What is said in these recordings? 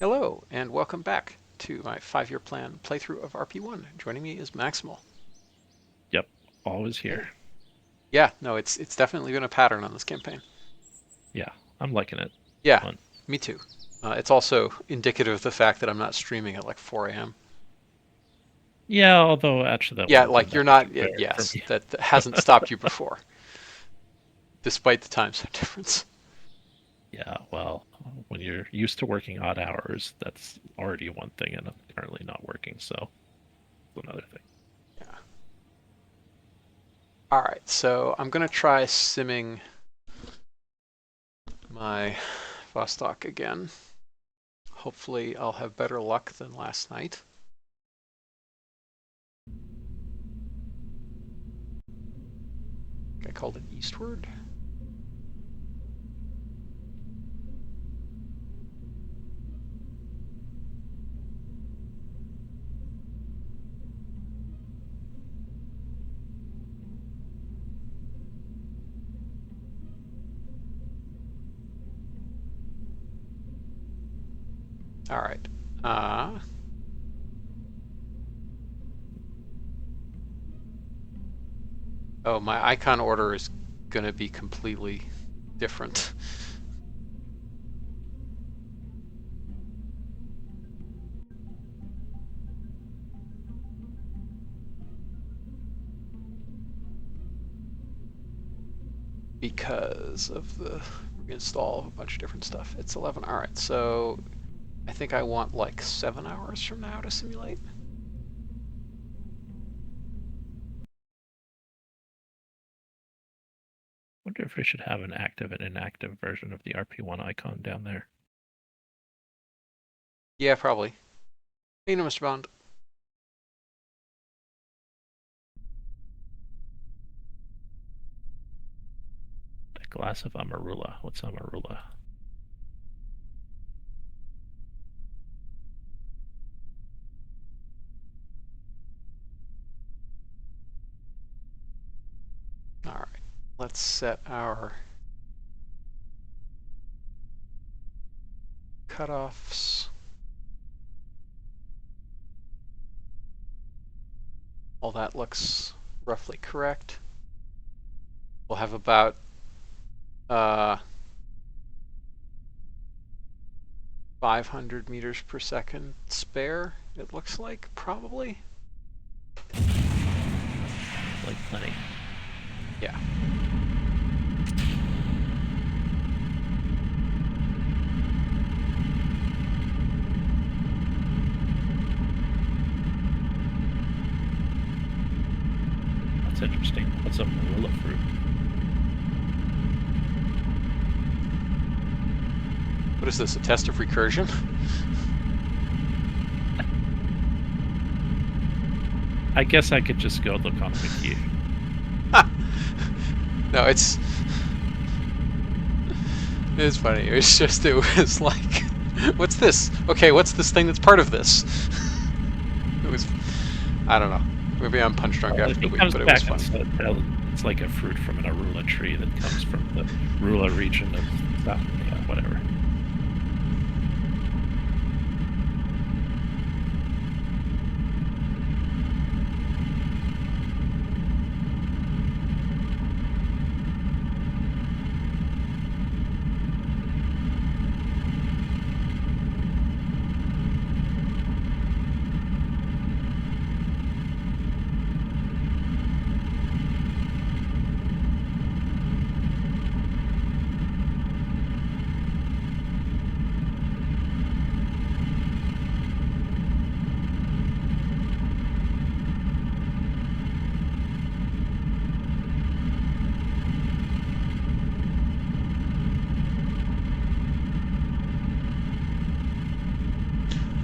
Hello, and welcome back to my 5-year plan playthrough of RP-1. Joining me is Maximal. Yep, always here. Hey. Yeah, no, it's definitely been a pattern on this campaign. Yeah, I'm liking it. It's Yeah, fun. me too. It's also indicative of the fact that I'm not streaming at like 4 a.m. Yeah, although actually that Yeah, wouldn't have been like you're that much not, of a barrier for yes, me. that hasn't stopped you before, despite the time zone difference. Yeah, well, when you're used to working odd hours, that's already one thing, and I'm currently not working, so it's another thing. Yeah. All right, so I'm going to try simming my Vostok again. Hopefully I'll have better luck than last night. I called it Eastward. All right. Oh, my icon order is going to be completely different. Because of the reinstall of a bunch of different stuff. It's 11. All right, so I think I want like 7 hours from now to simulate. Wonder if we should have an active and inactive version of the RP-1 icon down there. Yeah, probably. Hey, no, Mr. Bond. A glass of Amarula. What's Amarula? All right, let's set our cutoffs. All that looks roughly correct. We'll have about 500 meters per second spare, it looks like, probably. Like plenty. Yeah. That's interesting. What's a Marula fruit? What is this, a test of recursion? I guess I could just go look on Wiki. No, it's funny. It was like, what's this? Okay, what's this thing that's part of this? It was, I don't know. Maybe I'm punch drunk after the He week, comes but it was back and funny. said it's like a fruit from an Arula tree that comes from the Rula region of South, yeah, whatever.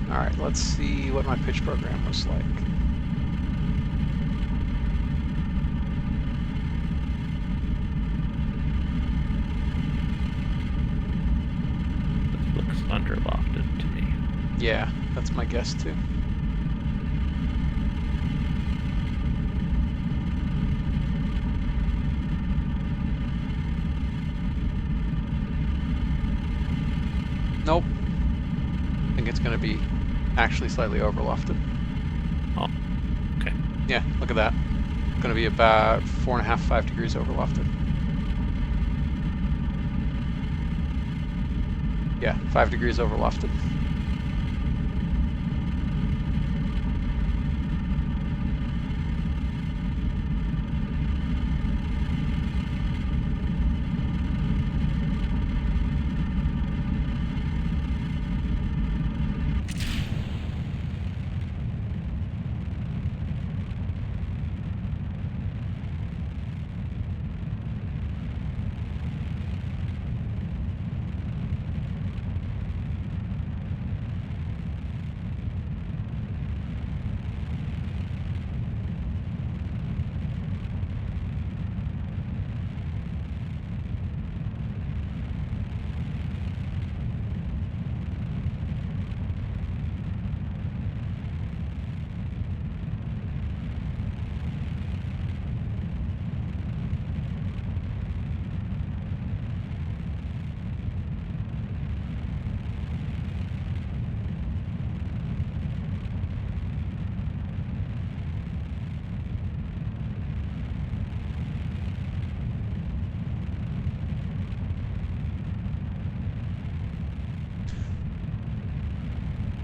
All right, let's see what my pitch program was like. This looks underlofted to me. Yeah, that's my guess too. Nope. I think think it's going to be actually slightly overlofted. Oh, okay. Yeah, look at that. It's going to be about 4.5, 5 degrees overlofted. Yeah, 5 degrees overlofted.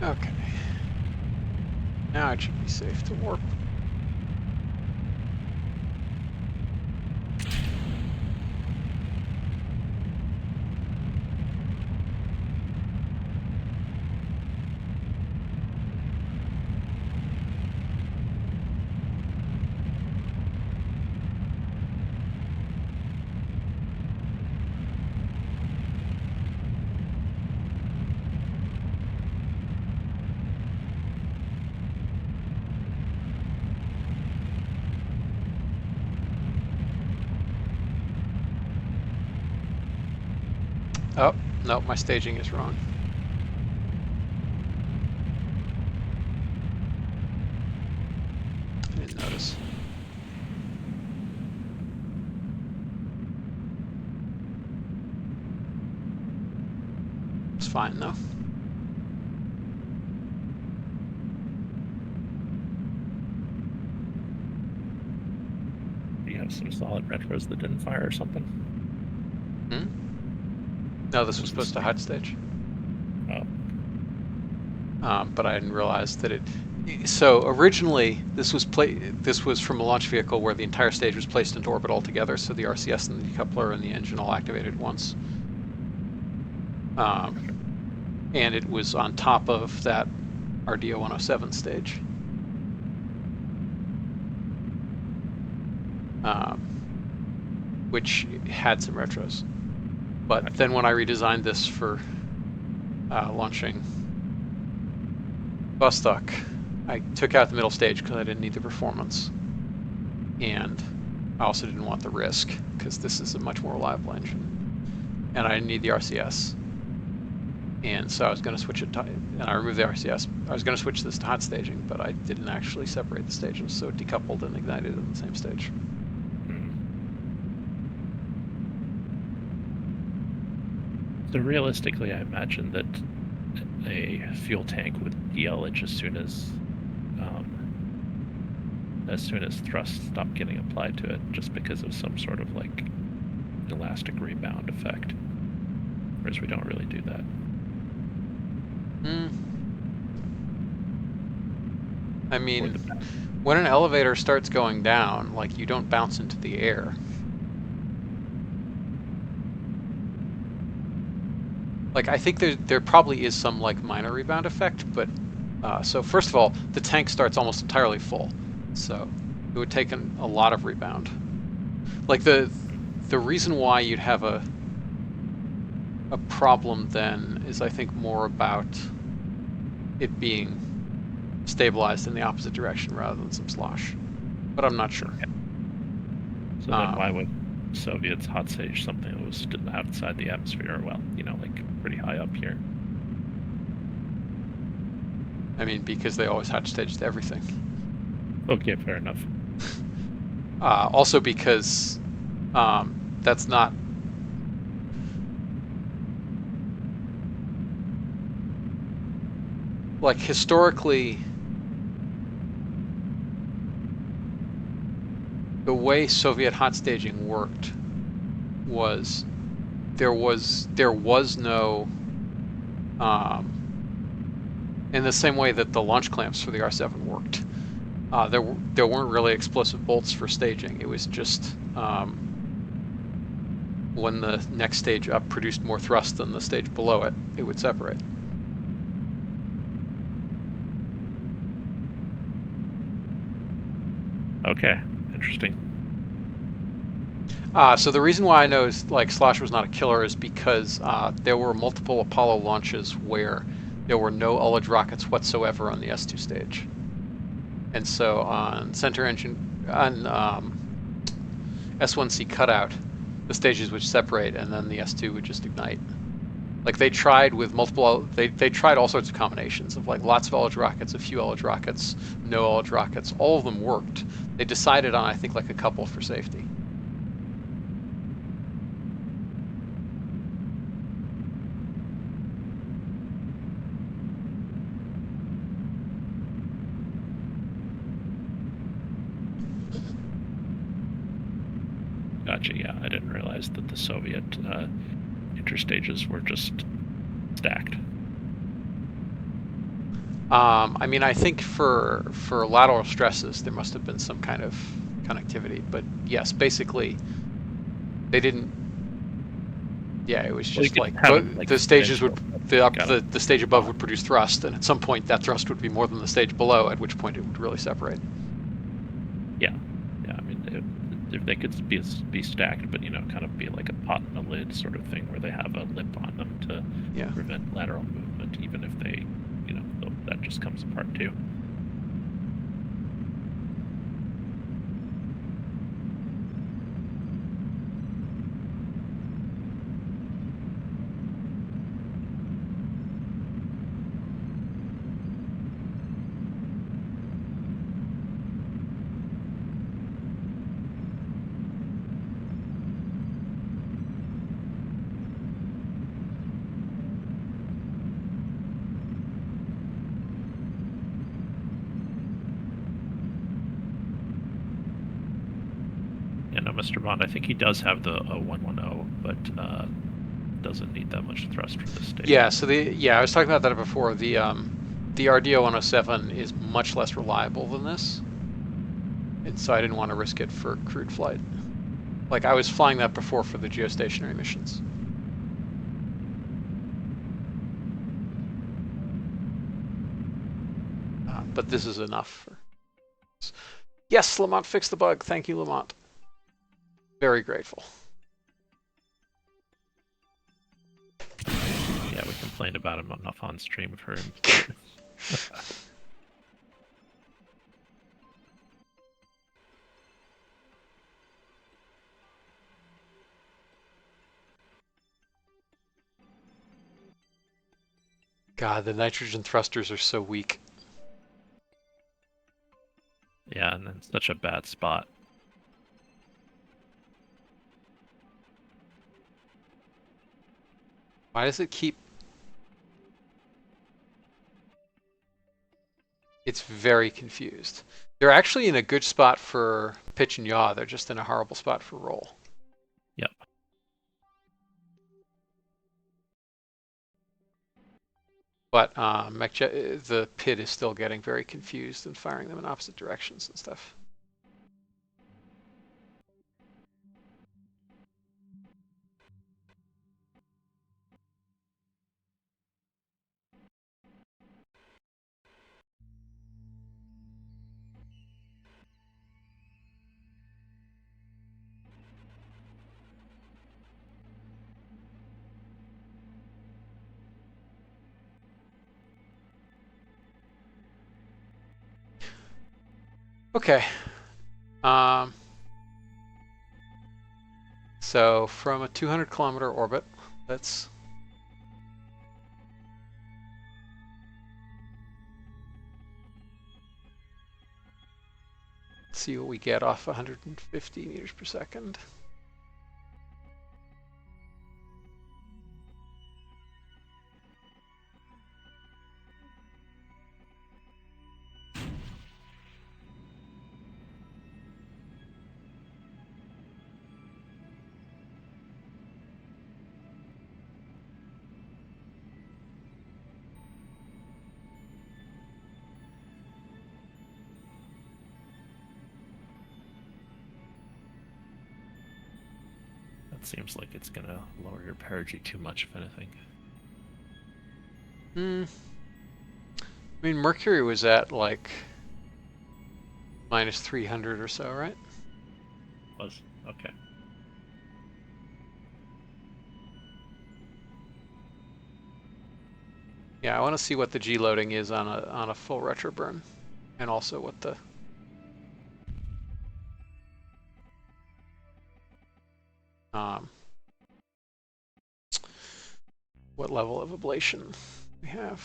Okay. Now it should be safe to warp. Oh, no, my staging is wrong. I didn't notice. It's fine though. Do you have some solid retros that didn't fire or something? Hmm? No, this was supposed to hot stage. Oh. But I didn't realize that it. So originally, this was from a launch vehicle where the entire stage was placed into orbit altogether. So the RCS and the decoupler and the engine all activated at once. And it was on top of that RDO 107 stage. Which had some retros. But then when I redesigned this for launching Vostok, I took out the middle stage because I didn't need the performance. And I also didn't want the risk because this is a much more reliable engine. And I didn't need the RCS. And so I was going to switch it to, and I removed the RCS. I was going to switch this to hot staging, but I didn't actually separate the stages, so it decoupled and ignited in the same stage. So realistically, I imagine that a fuel tank would DLH as soon as thrust stopped getting applied to it, just because of some sort of like elastic rebound effect. Whereas we don't really do that. I mean, when an elevator starts going down, like, you don't bounce into the air. Like, I think there probably is some like minor rebound effect, but so first of all, the tank starts almost entirely full, so it would take a lot of rebound. Like the reason why you'd have a problem then is, I think, more about it being stabilized in the opposite direction rather than some slosh, but I'm not sure. So then why would Soviets hot stage something that was outside the atmosphere? Well, like pretty high up here. I mean, because they always hot staged everything. Okay, fair enough. Also because that's not. like historically, the way Soviet hot staging worked was there was no in the same way that the launch clamps for the R7 worked. There weren't really explosive bolts for staging. It was just when the next stage up produced more thrust than the stage below it, it would separate. Okay, interesting. So the reason why I know like Slosh was not a killer is because there were multiple Apollo launches where there were no ullage rockets whatsoever on the S2 stage, and so on center engine on S1C cutout, the stages would separate and then the S2 would just ignite. Like they tried with multiple, they tried all sorts of combinations of like lots of ullage rockets, a few ullage rockets, no ullage rockets. All of them worked. They decided on I think like a couple for safety. Gotcha. Yeah, I didn't realize that the Soviet interstages were just stacked. I mean, I think for lateral stresses, there must have been some kind of connectivity. But yes, basically, they didn't. Yeah, it was Well, you just could like have them like the stages would gotta the stage above would produce thrust, and at some point that thrust would be more than the stage below, at which point it would really separate. Yeah, yeah. I mean, if they could be stacked, but kind of be like a pot and a lid sort of thing, where they have a lip on them to Yeah. prevent lateral movement, even if they, that just comes apart too. Yeah, no, Mr. Bond, I think he does have the 110, but doesn't need that much thrust for this stage. Yeah. So I was talking about that before. The RDO 107 is much less reliable than this, and so I didn't want to risk it for crewed flight. Like I was flying that before for the geostationary missions. But this is enough. Yes, Lamont fixed the bug. Thank you, Lamont. Very grateful. Yeah, we complained about him enough on stream for him. God, the nitrogen thrusters are so weak. Yeah, and then such a bad spot. Why does it keep... It's very confused. They're actually in a good spot for pitch and yaw. They're just in a horrible spot for roll. Yep. But the pit is still getting very confused and firing them in opposite directions and stuff. Okay. So from a 200-kilometer orbit, let's see what we get off 150 meters per second. Seems like it's gonna lower your perigee too much, if anything. I mean, Mercury was at like minus 300 or so, right? Was okay. Yeah, I want to see what the G loading is on a full retro burn, and also what the what level of ablation we have.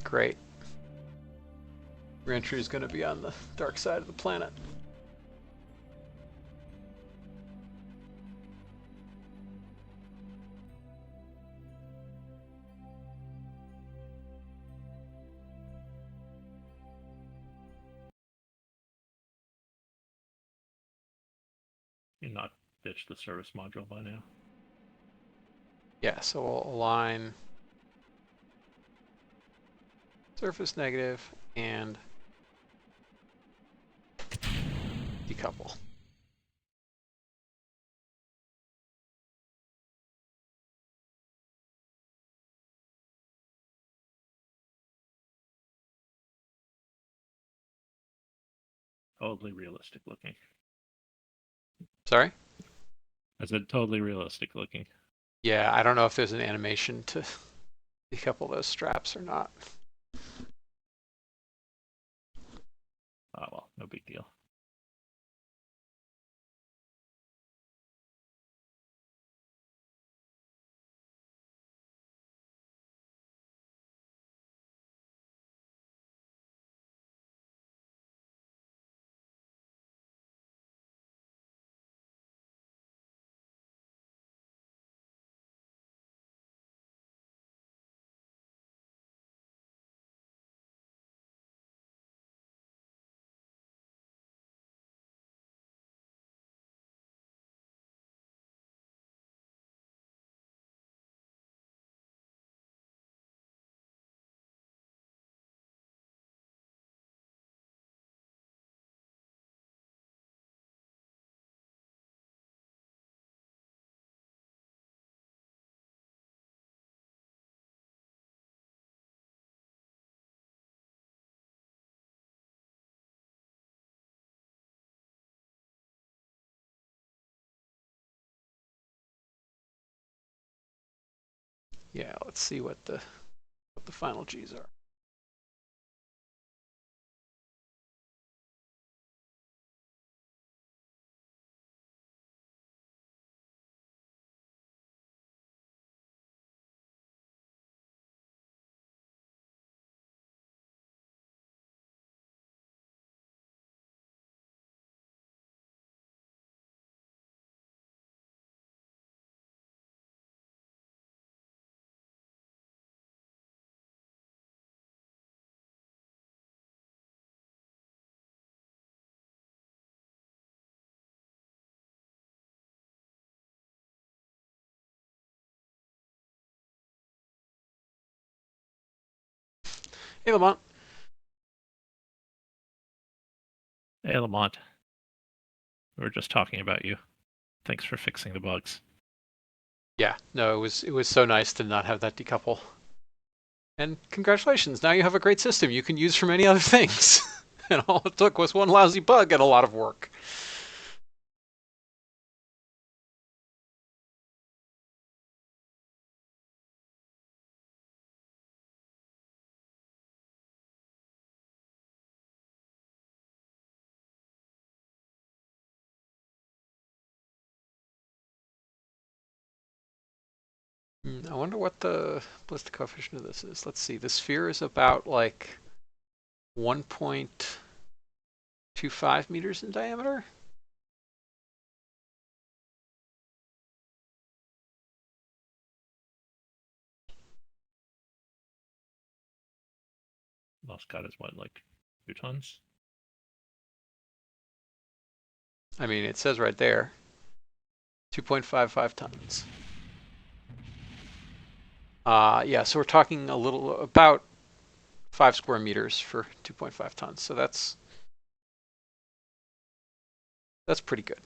Great. Reentry is going to be on the dark side of the planet. You not ditch the service module by now. Yeah, so we'll align surface negative and decouple. Totally realistic looking. Sorry? I said totally realistic looking. Yeah, I don't know if there's an animation to decouple those straps or not. Oh well, no big deal. Yeah, let's see what the final G's are. Hey, Lamont. Hey Lamont, we were just talking about you. Thanks for fixing the bugs. Yeah, no, it was so nice to not have that decouple. And congratulations, now you have a great system you can use for many other things. And all it took was one lousy bug and a lot of work. I wonder what the ballistic coefficient of this is. Let's see. The sphere is about like 1.25 meters in diameter. Voskhod is what, like 2 tons? I mean, it says right there, 2.55 tons. Yeah, so we're talking a little about 5 square meters for 2.5 tons. So that's pretty good.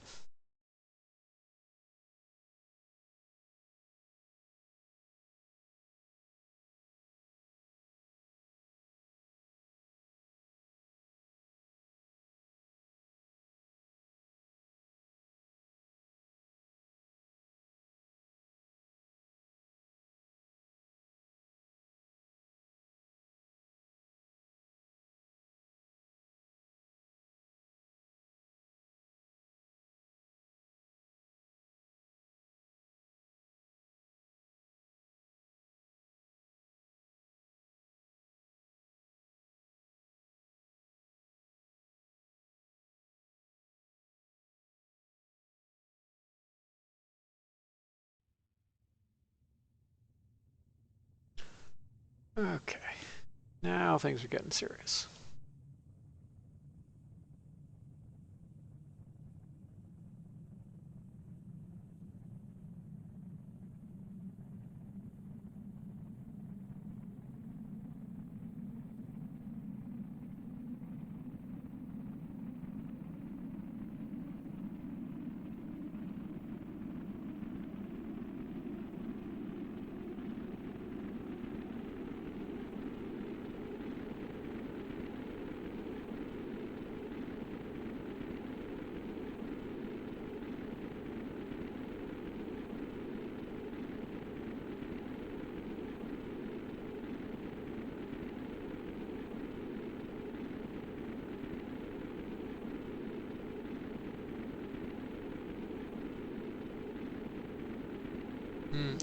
Okay, now things are getting serious.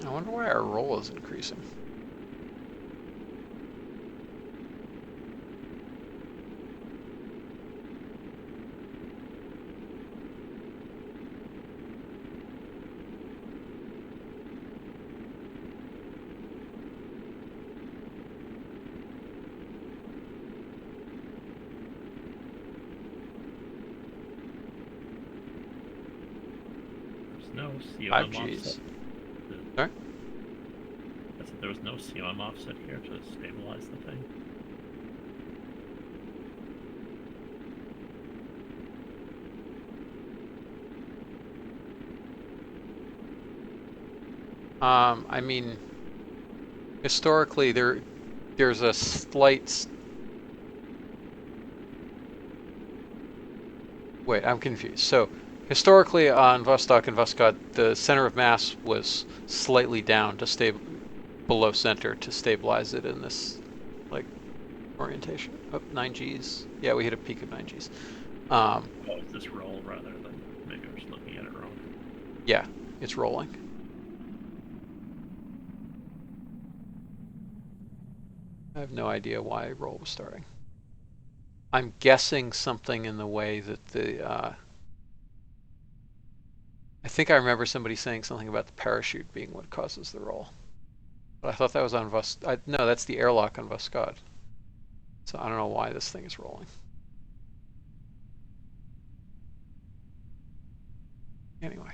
I wonder why our roll is increasing. There's no Five COM Gs. offset. Sorry? I said there was no COM offset here to stabilize the thing. I mean, historically there's a slight. Wait, I'm confused. So, historically on Vostok and Voskhod, the center of mass was slightly down to stay below center to stabilize it in this like orientation. Oh, 9 Gs. Yeah, we hit a peak of 9 Gs. Oh, it's this roll rather than maybe I'm just looking at it wrong. Yeah, it's rolling. I have no idea why roll was starting. I'm guessing something in the way that the I think I remember somebody saying something about the parachute being what causes the roll. But I thought that was on no, that's the airlock on Voskhod. So I don't know why this thing is rolling. Anyway.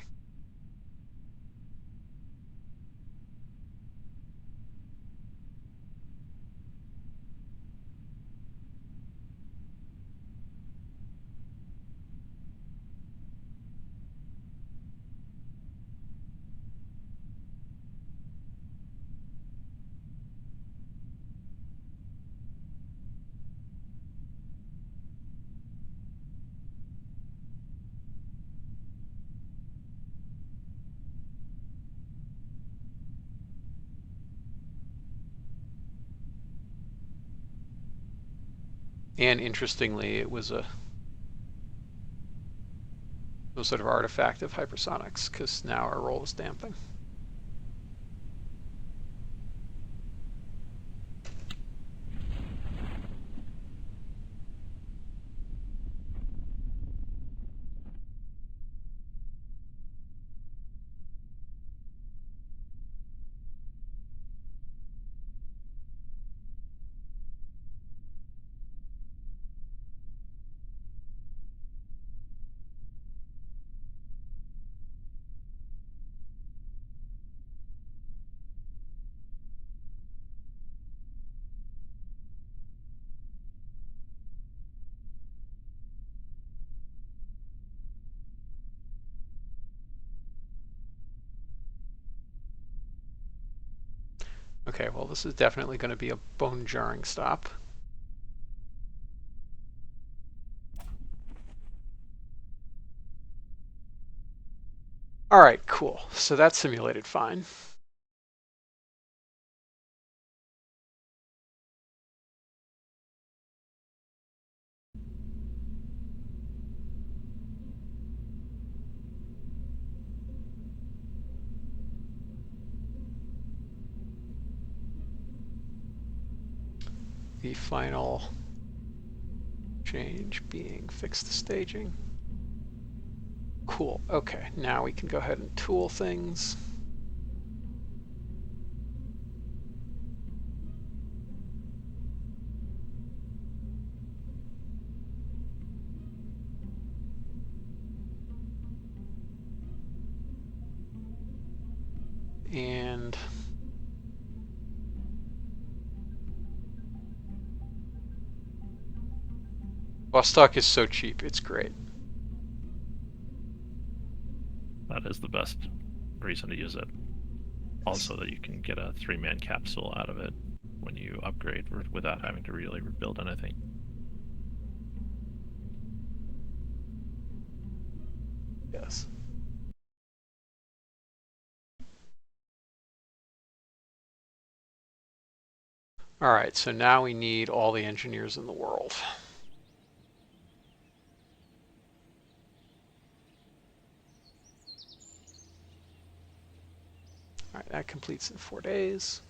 And interestingly, it was a sort of artifact of hypersonics because now our roll is damping. Okay, well, this is definitely going to be a bone-jarring stop. All right, cool. So that's simulated fine. The final change being fix the staging. Cool. Okay, now we can go ahead and tool things. And stock is so cheap, it's great. That is the best reason to use it. Also, that you can get a 3-man capsule out of it when you upgrade without having to really rebuild anything. Yes. All right, so now we need all the engineers in the world. All right, that completes in 4 days.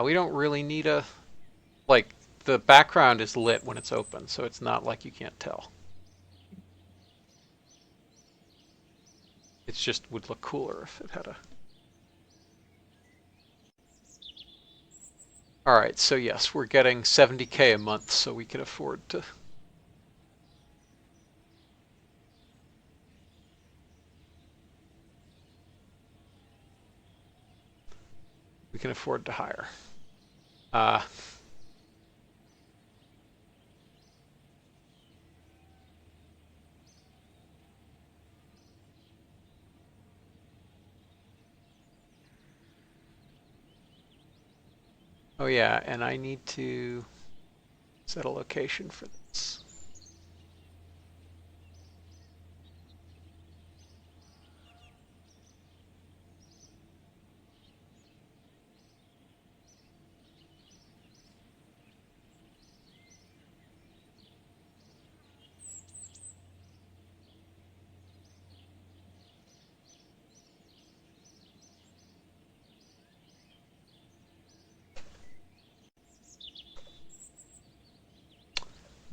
We don't really need a, like, the background is lit when it's open, so it's not like you can't tell. It just would look cooler if it had a... All right, so yes, we're getting 70K a month, so we can afford to... We can afford to hire. Oh yeah, and I need to set a location for this.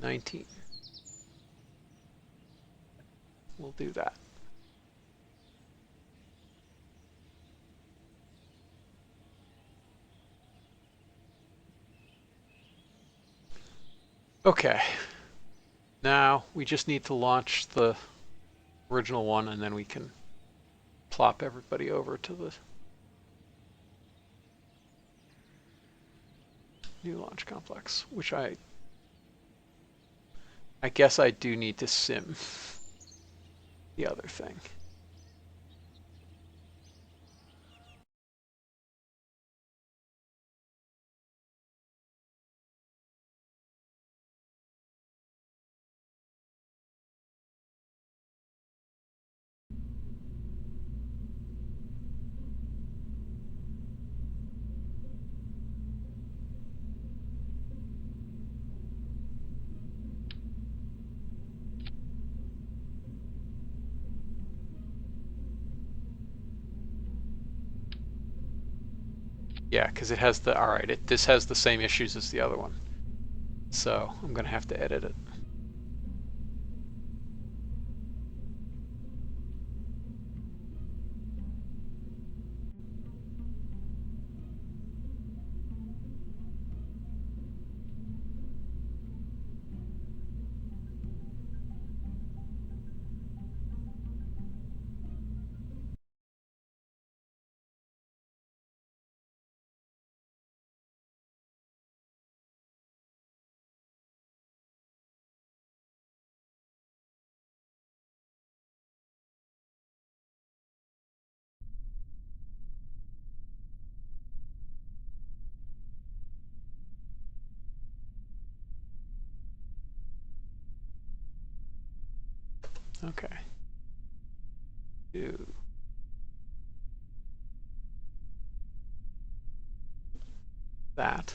$19. We'll do that. Okay. Now we just need to launch the original one, and then we can plop everybody over to the new launch complex, which I guess I do need to sim the other thing. Yeah, because it has the, all right, this has the same issues as the other one. So I'm going to have to edit it. Okay. Do that.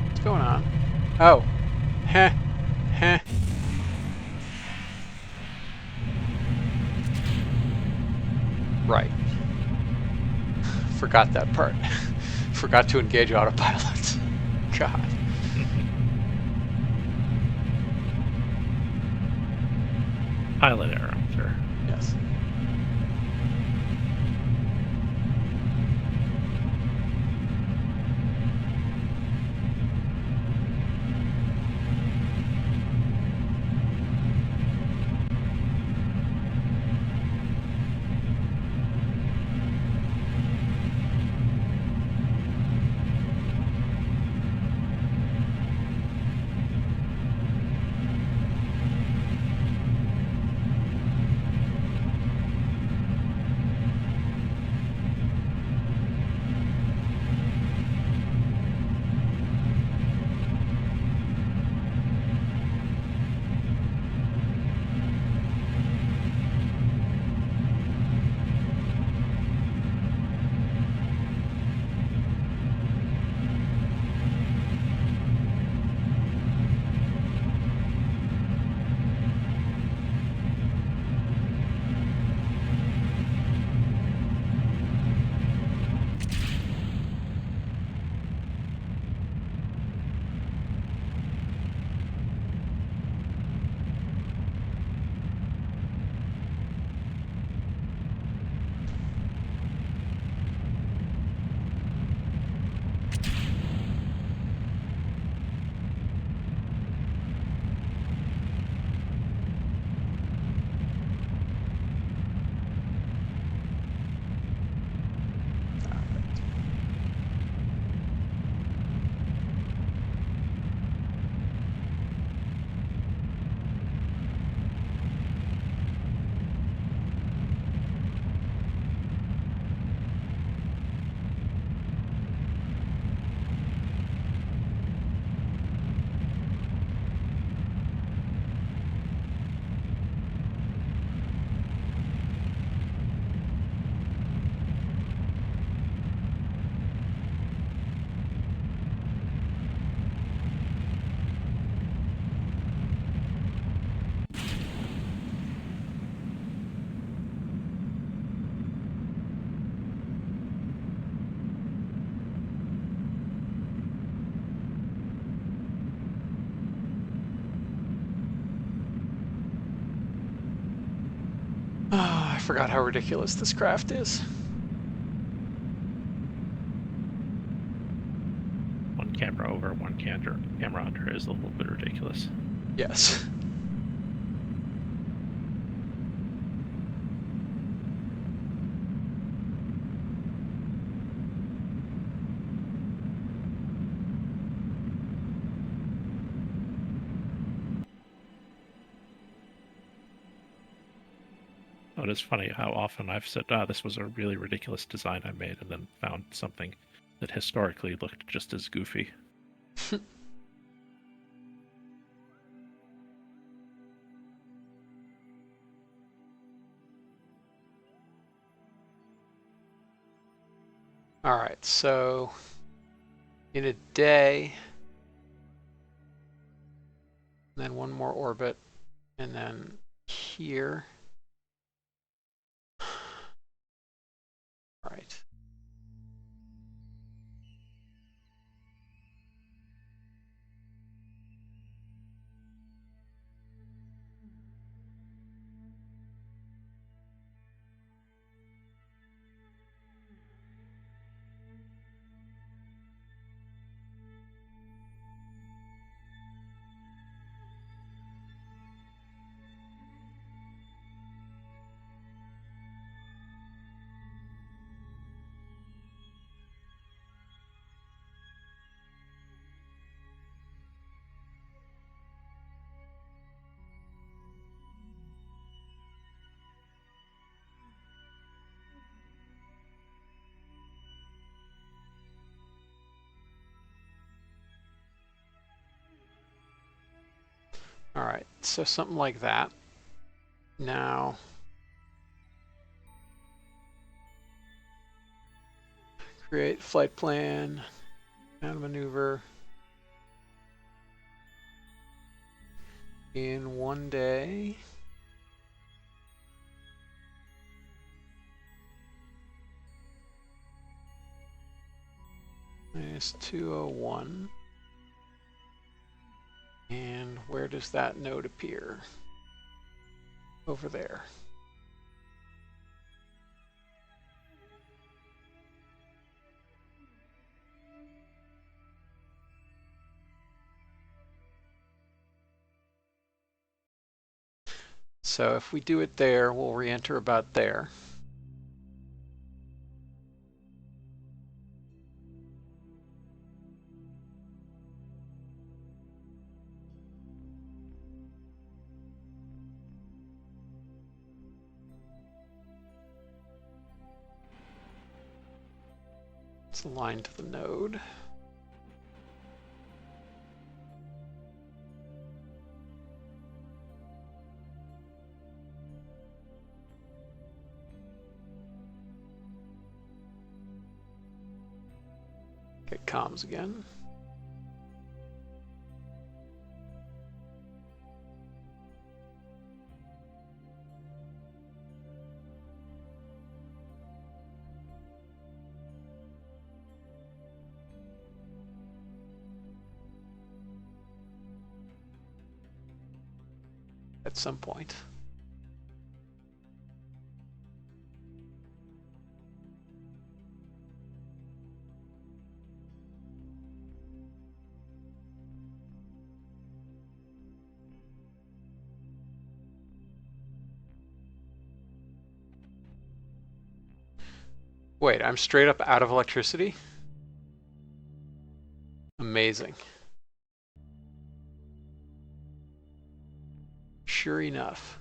What's going on? Oh. Heh. Heh. Right. Forgot that part. Forgot to engage autopilot. God. Pilot error, I'm sure. Yes. Oh, I forgot how ridiculous this craft is. One camera over, one camera under is a little bit ridiculous. Yes. Oh, it is funny how often I've said, this was a really ridiculous design I made, and then found something that historically looked just as goofy. All right, so in a day, then one more orbit, and then here. All right. All right, so something like that. Now, create flight plan, and maneuver in 1 day. Minus 201. And where does that node appear? Over there. So if we do it there, we'll re-enter about there. It's aligned to the node. Get comms again. At some point. Wait, I'm straight up out of electricity? Amazing. Sure enough.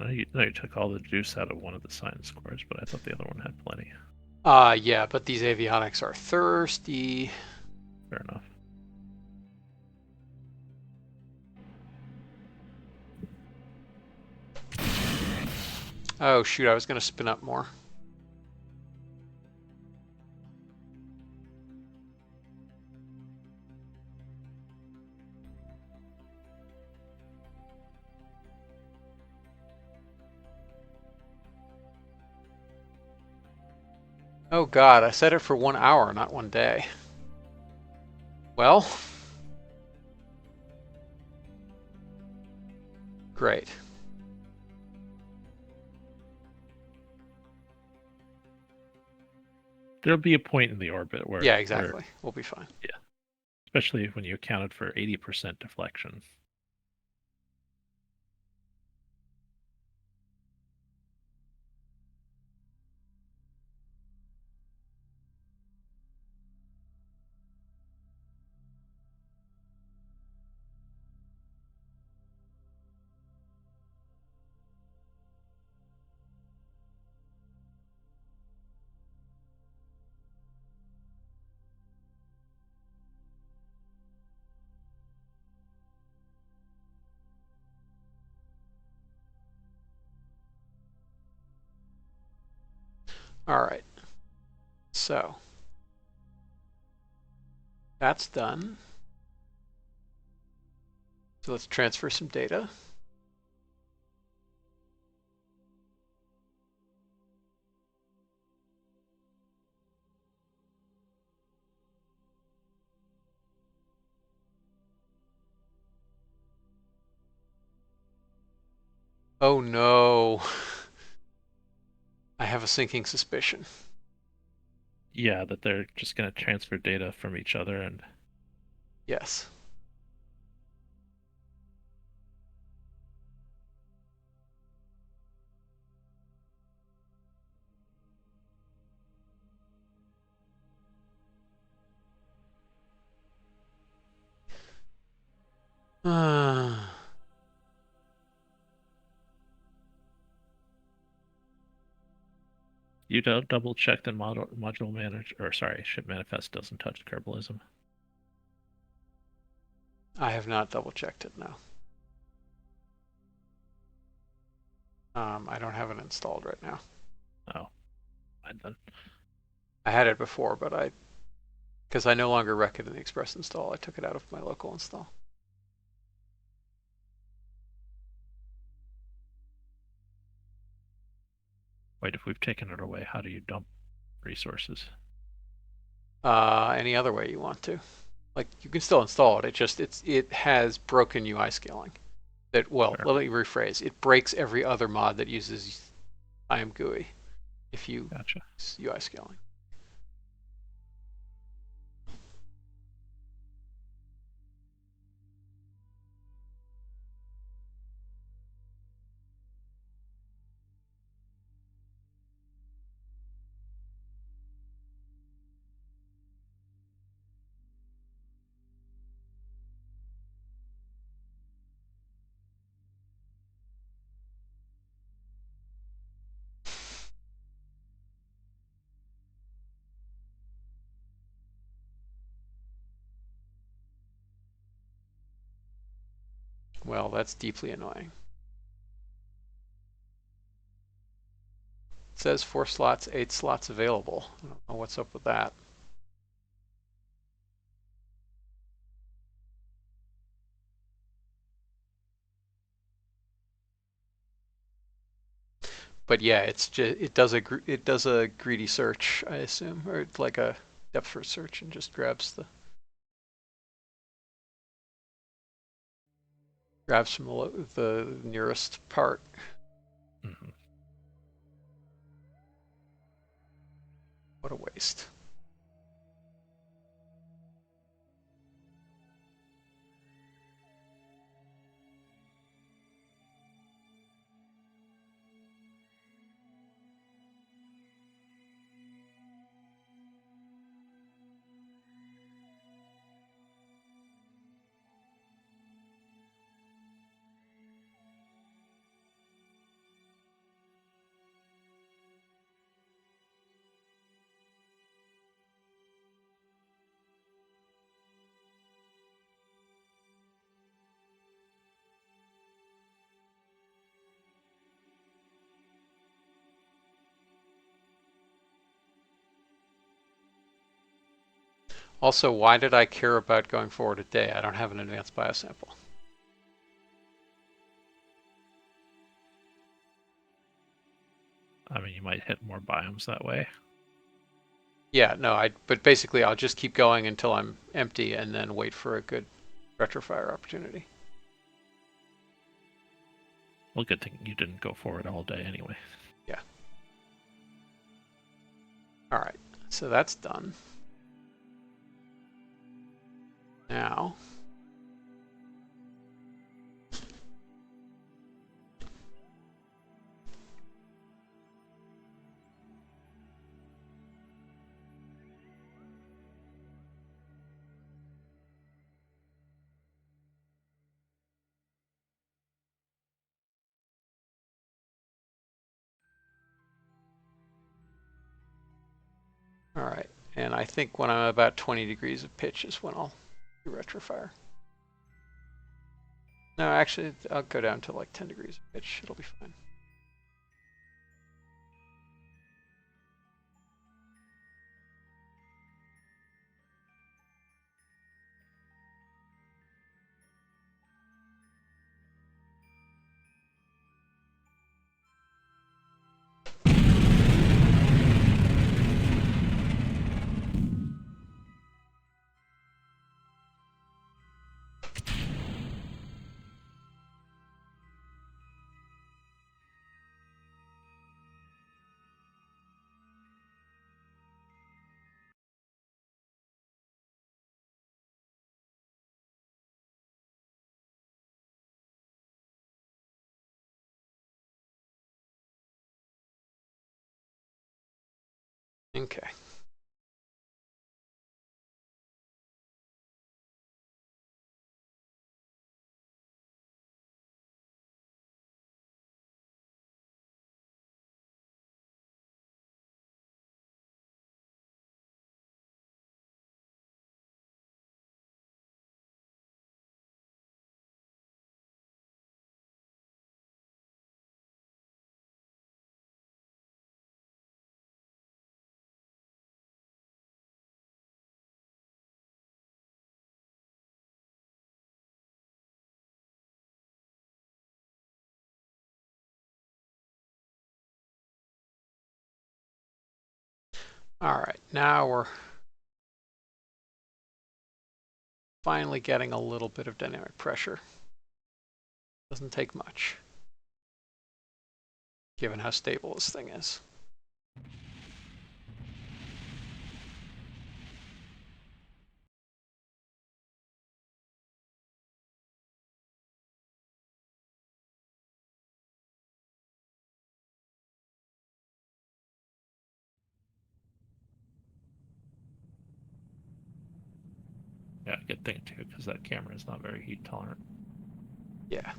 You took all the juice out of one of the science scores, but I thought the other one had plenty. Yeah, but these avionics are thirsty. Fair enough. Oh shoot, I was gonna spin up more. Oh god, I set it for 1 hour, not 1 day. Well, great. There'll be a point in the orbit where... Yeah, exactly. We'll be fine. Yeah. Especially when you accounted for 80% deflection. All right. So that's done. So let's transfer some data. Oh no. I have a sinking suspicion. Yeah, that they're just going to transfer data from each other and... Yes. You don't double check that module manager, or sorry, ship manifest doesn't touch Kerbalism. I have not double checked it, no. I don't have it installed right now. Oh, fine then. I had it before, but because I no longer rec it in the express install, I took it out of my local install. Wait, if we've taken it away, how do you dump resources? Any other way you want to. Like, you can still install it. It has broken UI scaling. Well, Sure. let me rephrase. It breaks every other mod that uses IMGUI if you Gotcha. use UI scaling. Well, that's deeply annoying. It says 4 slots, 8 slots available. I don't know what's up with that. But yeah, it does a greedy search, I assume, or like a depth first search, and just grabs from the nearest part. Mm-hmm. What a waste. Also, why did I care about going forward a day? I don't have an advanced biosample. I mean, you might hit more biomes that way. Yeah, no, but basically I'll just keep going until I'm empty and then wait for a good retrofire opportunity. Well, good thing you didn't go forward all day anyway. Yeah. All right, so that's done. Now, all right, and I think when I'm about 20 degrees of pitch is when I'll do retrofire. No, actually, I'll go down to like 10 degrees of pitch. It'll be fine. Okay. All right, now we're finally getting a little bit of dynamic pressure. Doesn't take much, given how stable this thing is. Yeah, good thing too, because that camera is not very heat tolerant. Yeah.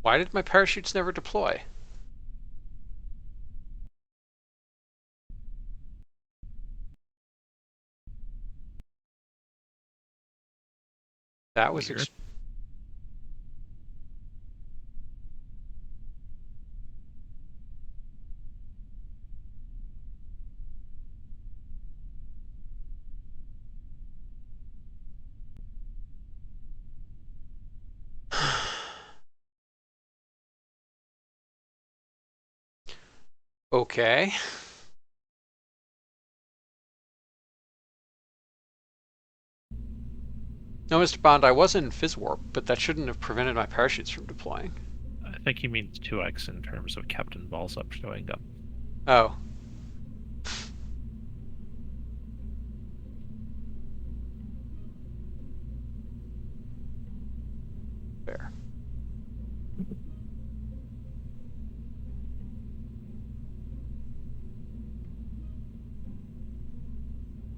Why did my parachutes never deploy? That was Weird. Okay. No, Mr. Bond, I was in Fizz Warp, but that shouldn't have prevented my parachutes from deploying. I think he means 2x in terms of Captain Balls up showing up. Oh. Fair.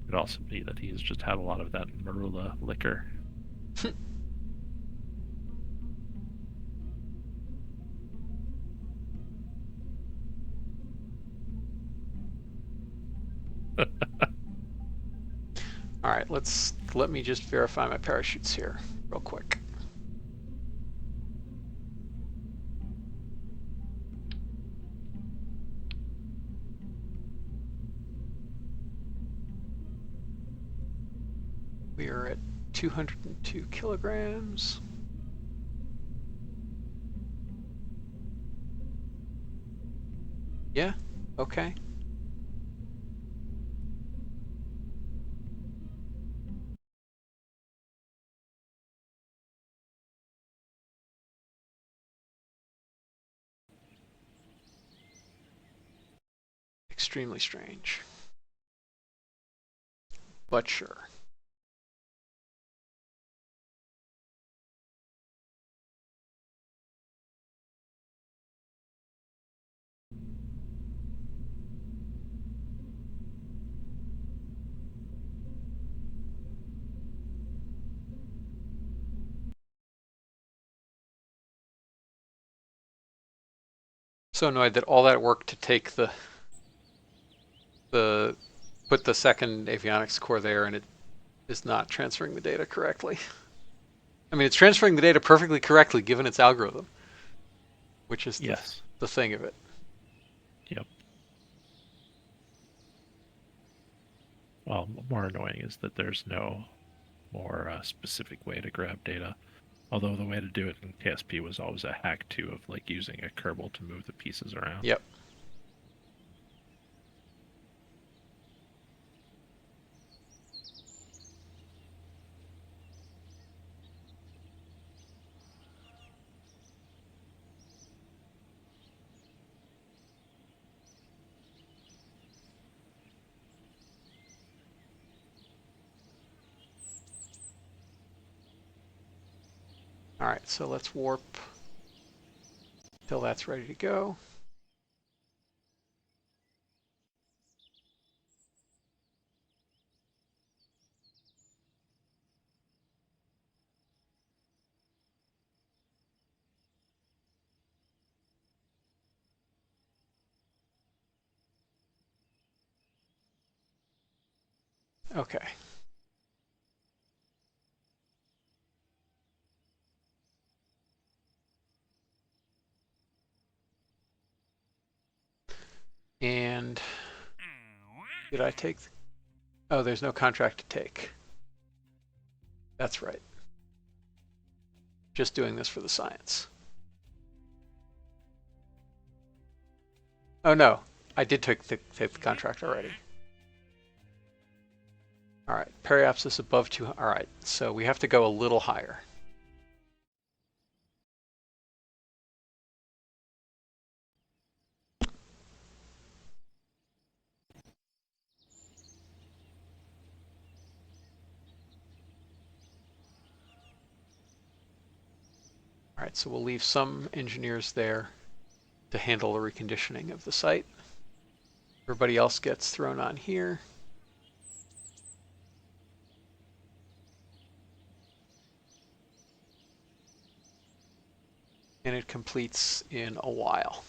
Could also be that he's just had a lot of that Marula liquor. All right, let me just verify my parachutes here real quick. We are at 202 kilograms. Yeah, okay. Extremely strange. But sure. So annoyed that all that work to take the put the second avionics core there and it is not transferring the data correctly. I mean, it's transferring the data perfectly correctly given its algorithm, which is Yes. the thing of it. Yep. Well, more annoying is that there's no more specific way to grab data. Although the way to do it in KSP was always a hack too, of like using a Kerbal to move the pieces around. Yep. All right, so let's warp till that's ready to go. Okay. And did I take? Oh, there's no contract to take. That's right. Just doing this for the science. Oh no, I did take the contract already. All right, periapsis above 2. All right, so we have to go a little higher. All right, so we'll leave some engineers there to handle the reconditioning of the site. Everybody else gets thrown on here. And it completes in a while.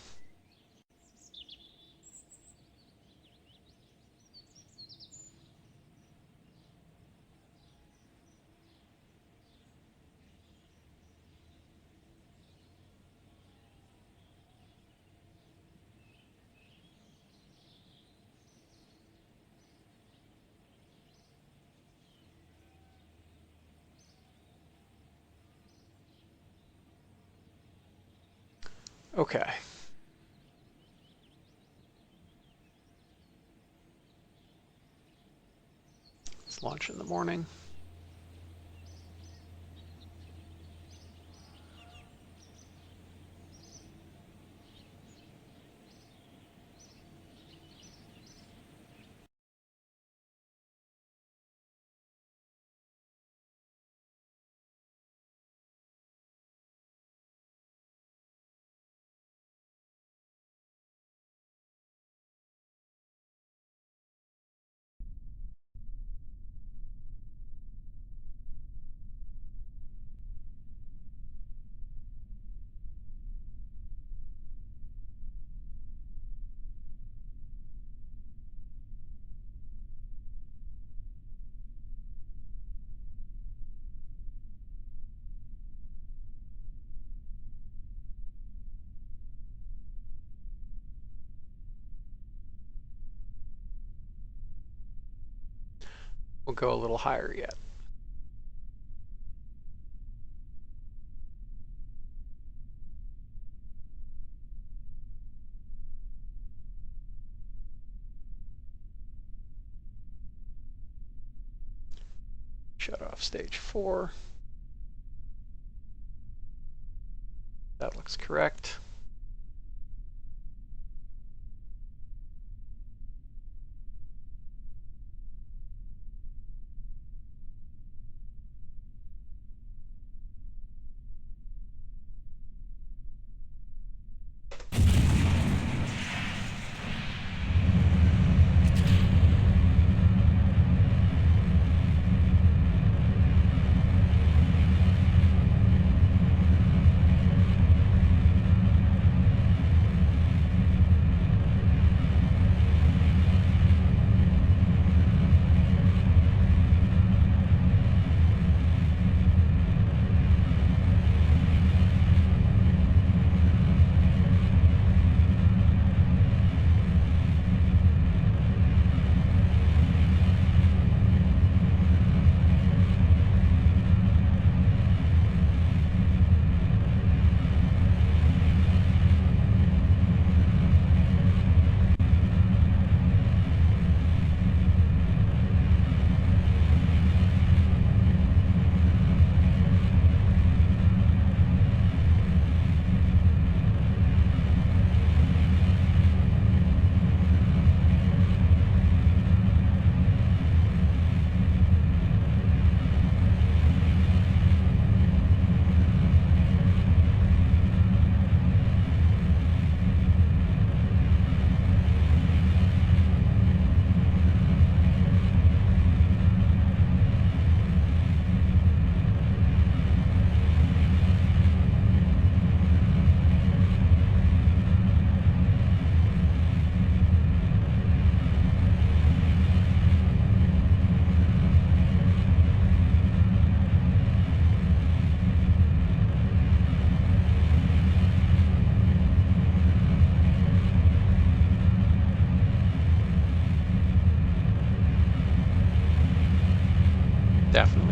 Okay. Let's launch in the morning. We'll go a little higher yet. Shut off stage 4. That looks correct.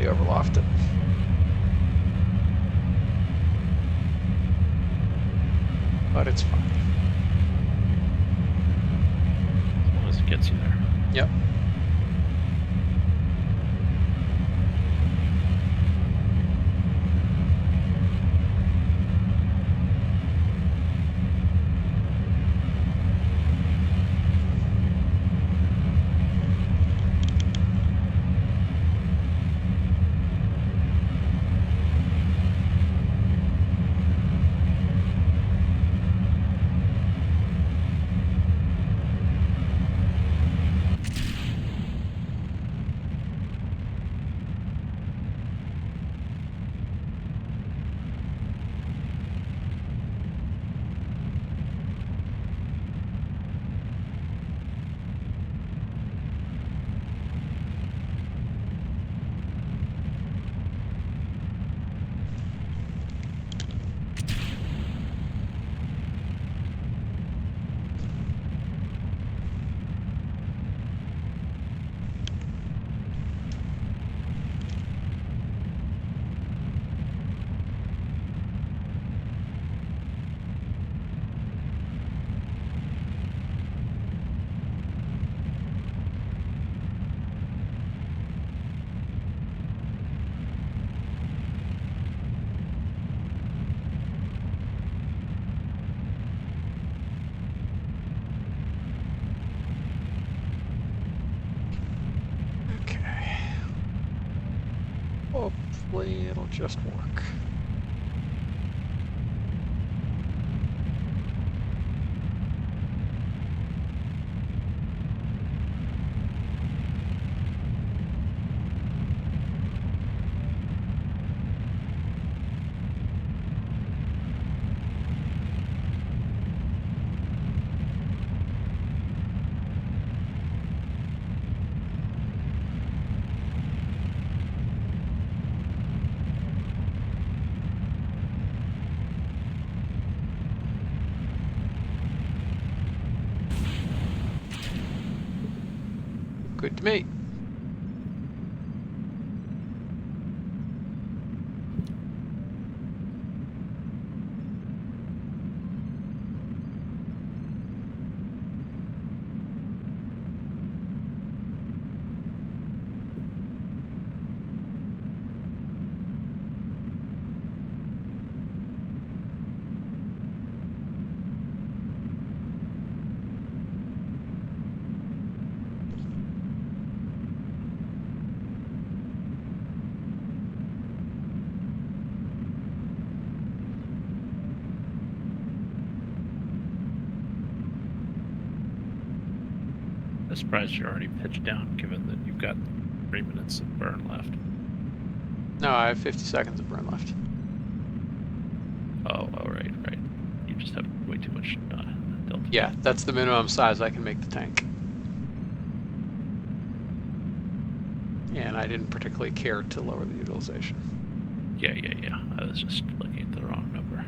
completely overlofted. But it's fine. As long as it gets you there. Yep. Okay. Hopefully it'll just work. Good to me. I'm surprised you're already pitched down, given that you've got 3 minutes of burn left. No, I have 50 seconds of burn left. Oh, right. You just have way too much delta. Yeah, that's the minimum size I can make the tank. And I didn't particularly care to lower the utilization. Yeah. I was just looking at the wrong number.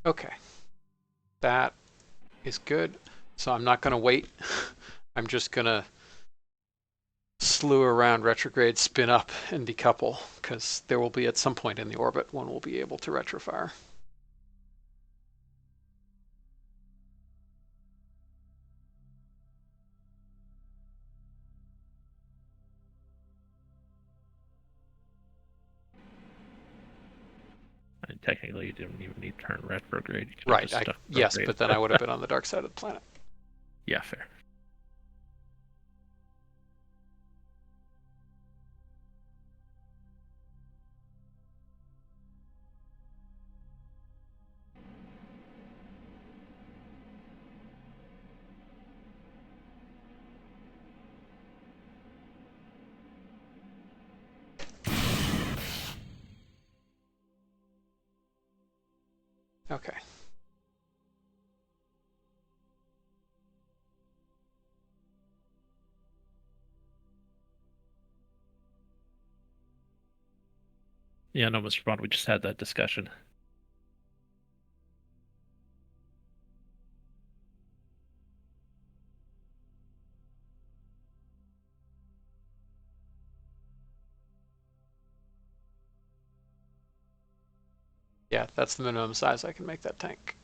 Okay. That is good. So I'm not going to wait. I'm just going to slew around retrograde, spin up, and decouple, because there will be at some point in the orbit one will be able to retrofire. I mean, technically, you didn't even need to turn retrograde. You could have Right. just stuck Yes, retrograde. but then I would have been on the dark side of the planet. Yeah, fair. Okay. Yeah, no, Mr. Bond, we just had that discussion. Yeah, that's the minimum size I can make that tank.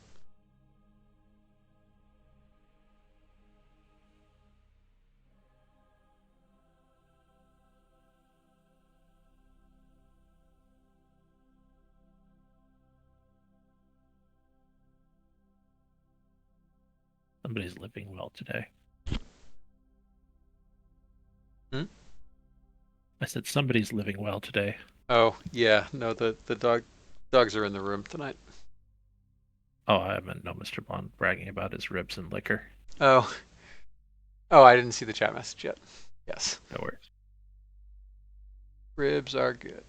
Somebody's living well today. Hmm? I said somebody's living well today. Oh, yeah, no, the dogs are in the room tonight. Oh, I meant no, Mr. Bond bragging about his ribs and liquor. Oh, oh, I didn't see the chat message yet. Yes, No worries. ribs are good.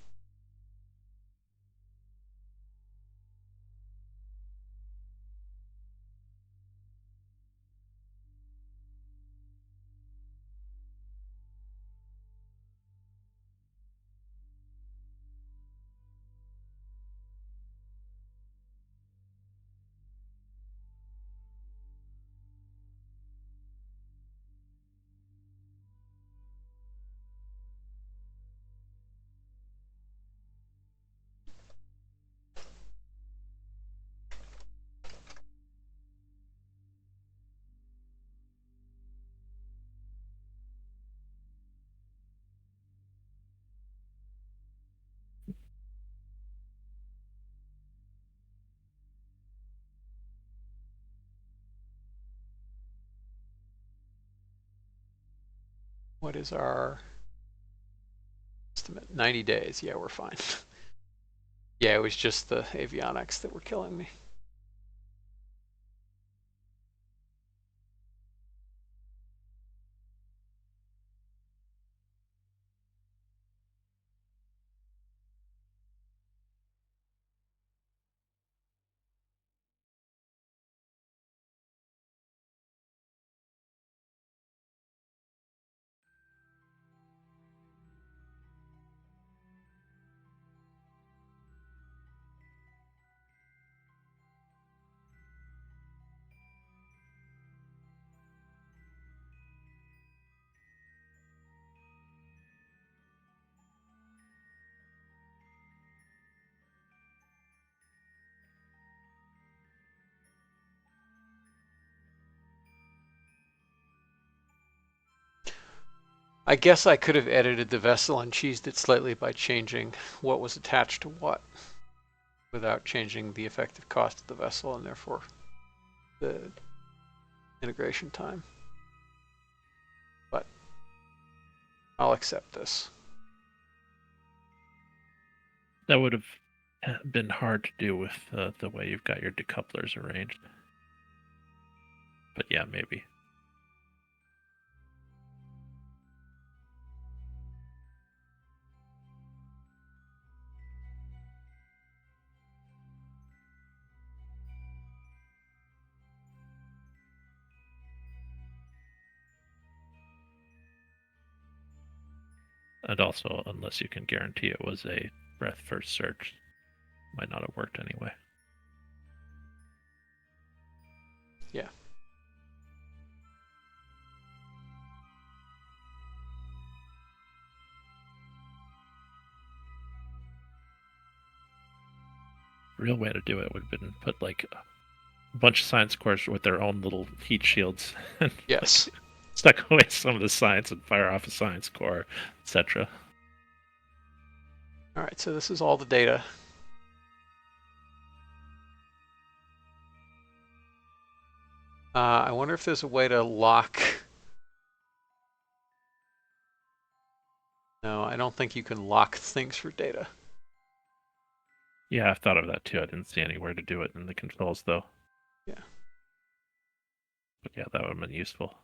What is our estimate? 90 days. Yeah, we're fine. Yeah, it was just the avionics that were killing me. I guess I could have edited the vessel and cheesed it slightly by changing what was attached to what without changing the effective cost of the vessel and therefore the integration time. But I'll accept this. That would have been hard to do with the way you've got your decouplers arranged. But yeah, maybe. And also, unless you can guarantee it was a breath first search, might not have worked anyway. Yeah. Real way to do it would have been put like a bunch of science cores with their own little heat shields and Yes. like, stuck away some of the science and fire off a science core, etc. All right, so this is all the data. I wonder if there's a way to lock. No, I don't think you can lock things for data. Yeah, I've thought of that too. I didn't see anywhere to do it in the controls though. Yeah. But yeah, that would have been useful.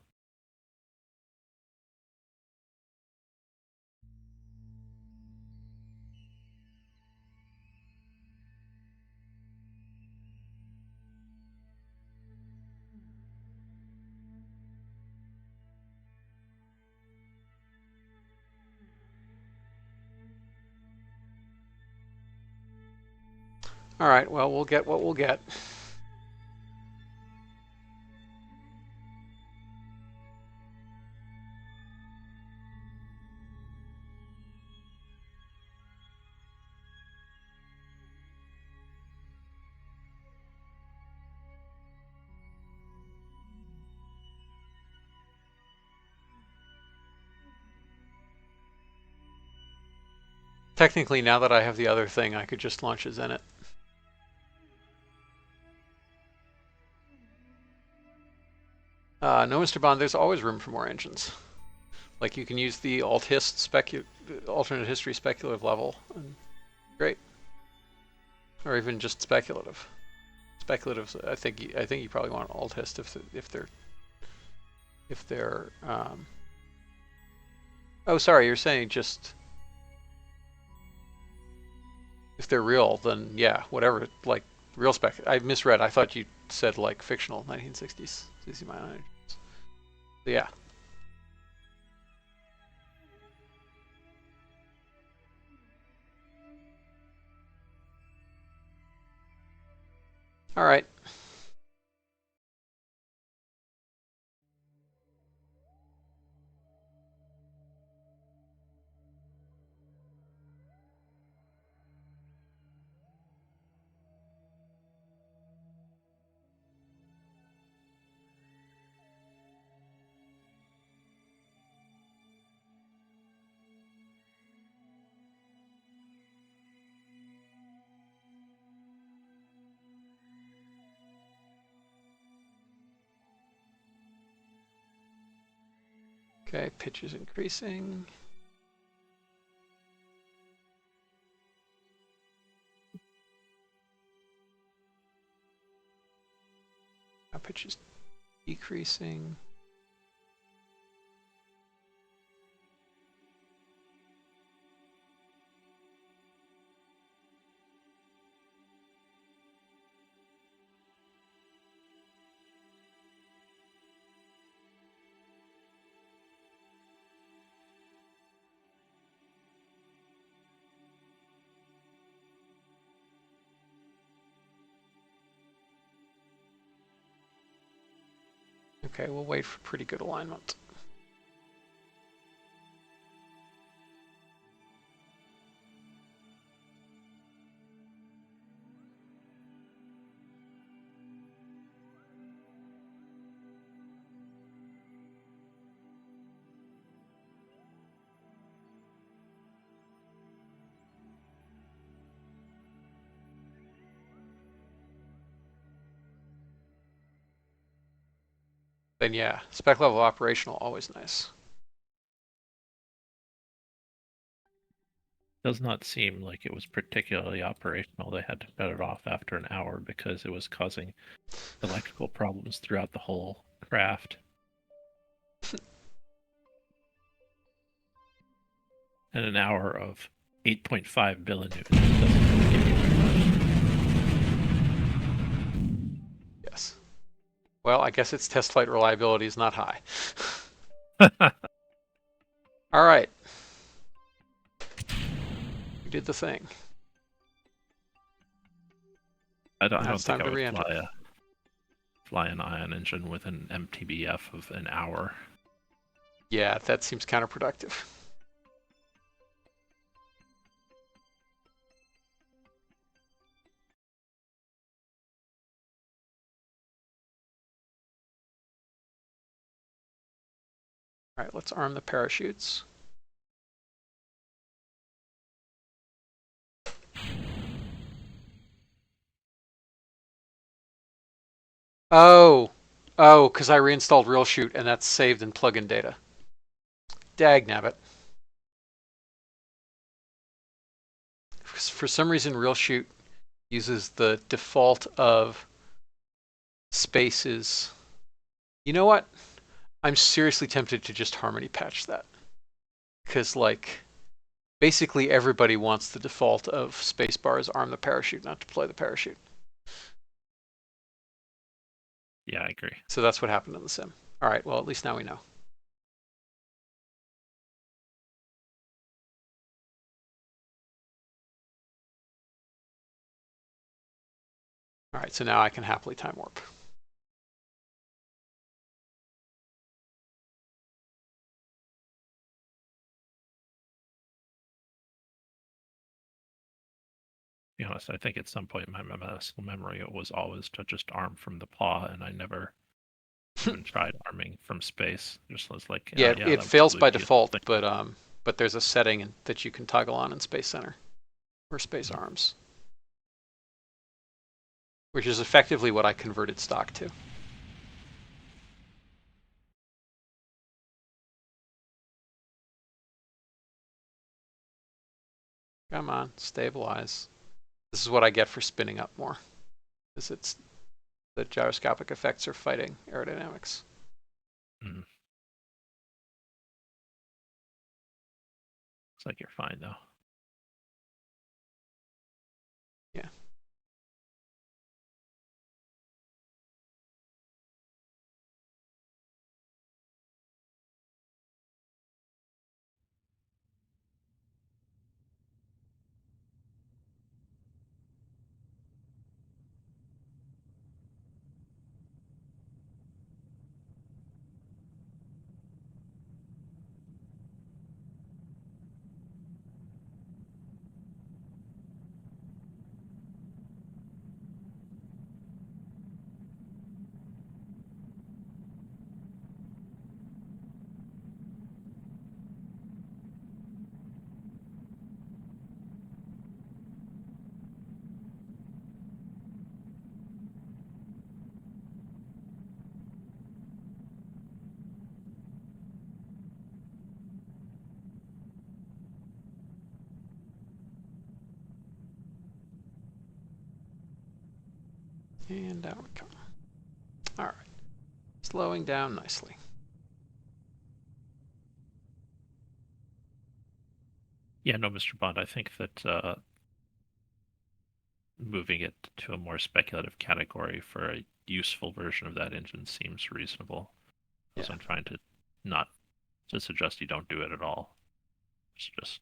All right, well, we'll get what we'll get. Technically, now that I have the other thing, I could just launch a Zenit. No, Mr. Bond, there's always room for more engines. Like, you can use the alternate history speculative level. And great. Or even just speculative. Speculative, I think you probably want alt hist if they're oh, sorry, you're saying just if they're real, then yeah, whatever. Like real spec. I misread. I thought you said like fictional 1960s CC minor. So yeah. All right. Okay, pitch is increasing. Now pitch is decreasing. Okay, we'll wait for pretty good alignment. Then yeah, spec level operational, always nice. Does not seem like it was particularly operational. They had to shut it off after an hour because it was causing electrical problems throughout the whole craft. And an hour of 8.5 billion doesn't really give you very Yes. Well, I guess its test flight reliability is not high. much. All right. We did the thing. I don't Now it's think time I to would re-enter. fly an ion engine with an MTBF of an hour. Yeah, that seems counterproductive. All right, let's arm the parachutes. Oh, because I reinstalled RealShoot and that's saved in plugin data. Dagnabbit. For some reason, RealShoot uses the default of spaces. You know what? I'm seriously tempted to just Harmony patch that. Because, like, basically everybody wants the default of spacebar arm the parachute, not deploy the parachute. Yeah, I agree. So that's what happened in the sim. All right, well, at least now we know. All right, so now I can happily time warp. To be honest, I think at some point in my muscle memory it was always to just arm from the paw, and I never even tried arming from space. Just was like, Yeah, yeah, it that would fails probably by be the default, thing. but there's a setting that you can toggle on in Space Center or Space Mhm. Arms, which is effectively what I converted stock to. Come on, stabilize. This is what I get for spinning up more. Is it's the gyroscopic effects are fighting aerodynamics. Mhm. Looks like you're fine though. Yeah. And down we come. All right. Slowing down nicely. Yeah, no, Mr. Bond, I think that moving it to a more speculative category for a useful version of that engine seems reasonable. Because Yeah. I'm trying to not to suggest you don't do it at all. It's just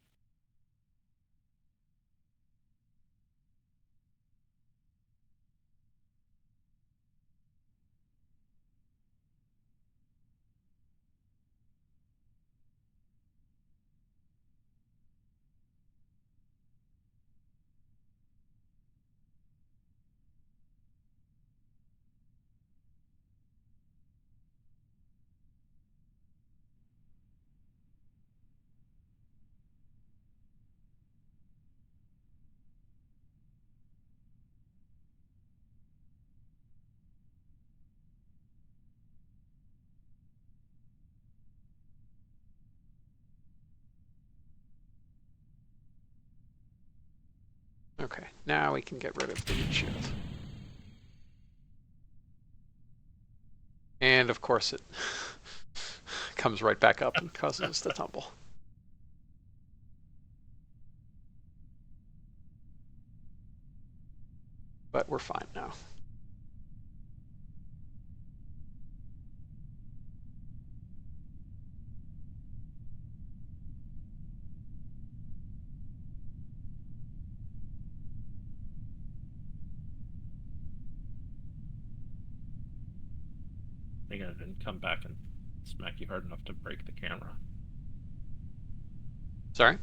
Okay. Now we can get rid of the heat shield. And of course it comes right back up and causes us to tumble. But we're fine now. I think I didn't come back and smack you hard enough to break the camera. Sorry?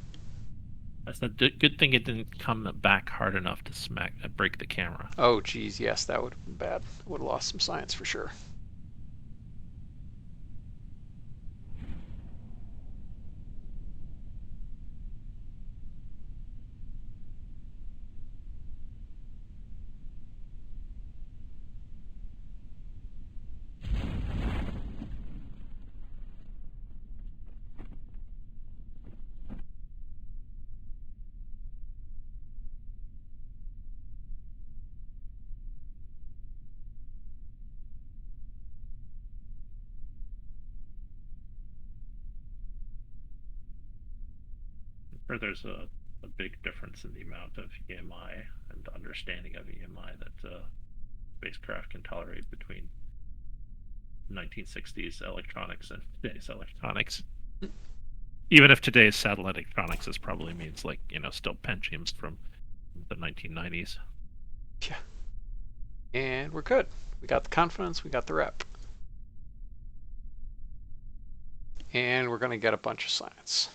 I said, good thing it didn't come back hard enough to break the camera. Oh, geez, yes, that would have been bad. Would have lost some science for sure. Or there's a big difference in the amount of EMI and understanding of EMI that spacecraft can tolerate between 1960s electronics and today's electronics. Even if today's satellite electronics is probably means like, still Pentiums from the 1990s. Yeah. And we're good. We got the confidence, we got the rep. And we're going to get a bunch of science.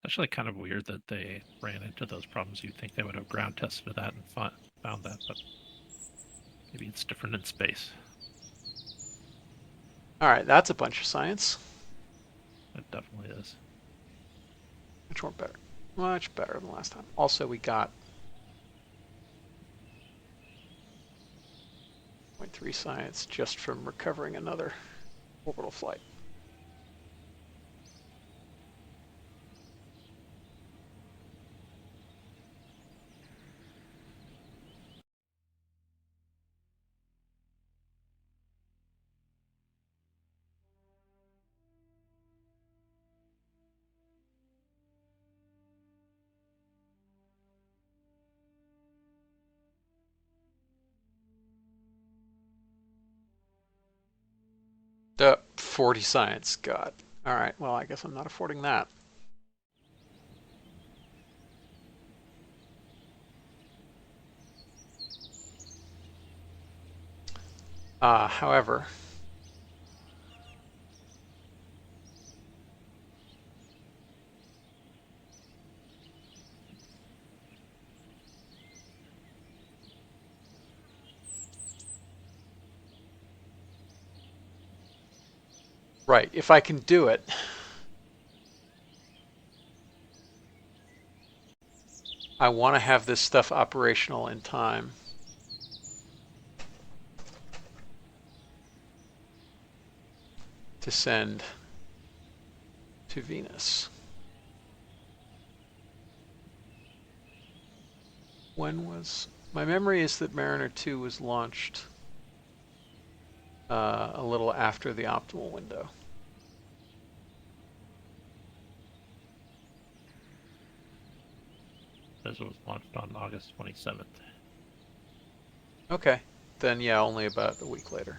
Actually, kind of weird that they ran into those problems. You'd think they would have ground tested that and found that, but maybe it's different in space. All right, that's a bunch of science. It definitely is. Much more better. Much better than last time. Also, we got 0.3 science just from recovering another orbital flight. The 40 science, God. All right, well, I guess I'm not affording that. However, right, if I can do it, I want to have this stuff operational in time. To send to Venus. When was... My memory is that Mariner 2 was launched a little after the optimal window. This was launched on August 27th. Okay, then yeah, only about a week later.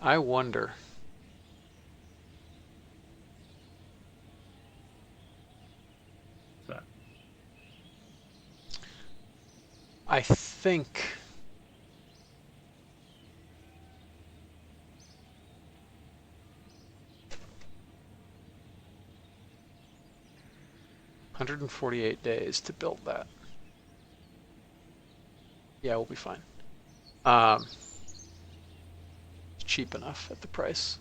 I wonder. What's that? I think... ...148 days to build that. Yeah, we'll be fine. Cheap enough at the price.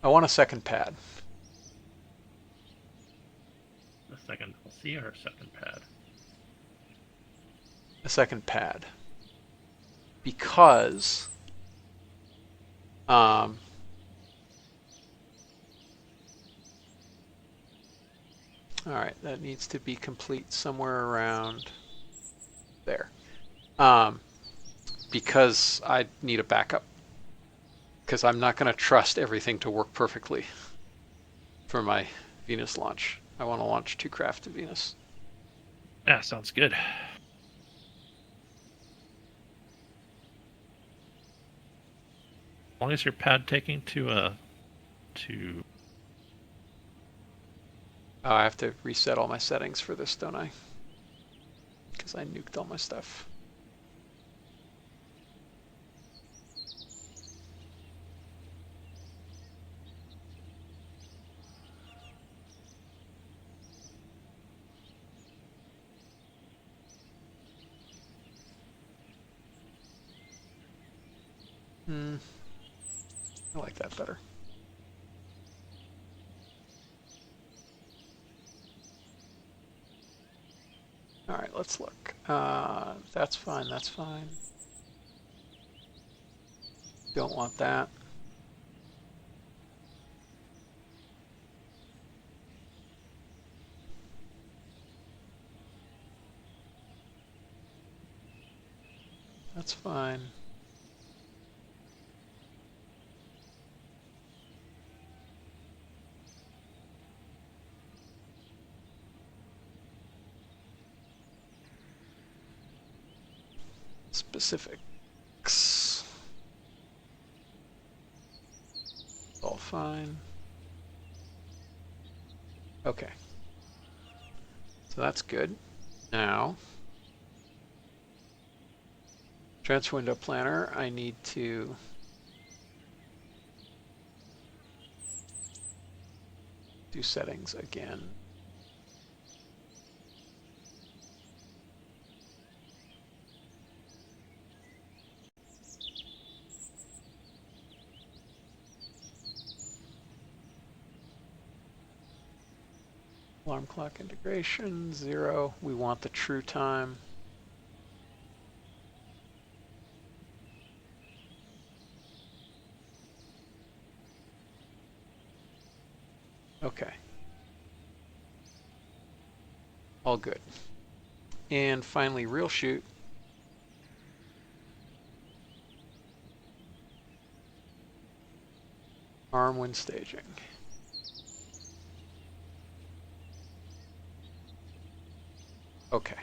I want a second pad. A second LC or a second pad? A second pad. Because... Alright, that needs to be complete somewhere around there. Because I need a backup. Because I'm not going to trust everything to work perfectly for my Venus launch. I want to launch 2 craft to Venus. Yeah, sounds good. As long as your pad taking to Oh, I have to reset all my settings for this, don't I? Because I nuked all my stuff. I like that better. All right, let's look. That's fine, that's fine. Don't want that. That's fine. Specifics. All fine. Okay. So that's good. Now, transfer window planner, I need to do settings again. Alarm clock integration, 0. We want the true time. Okay. All good. And finally, real shoot. Arm when staging. Okay,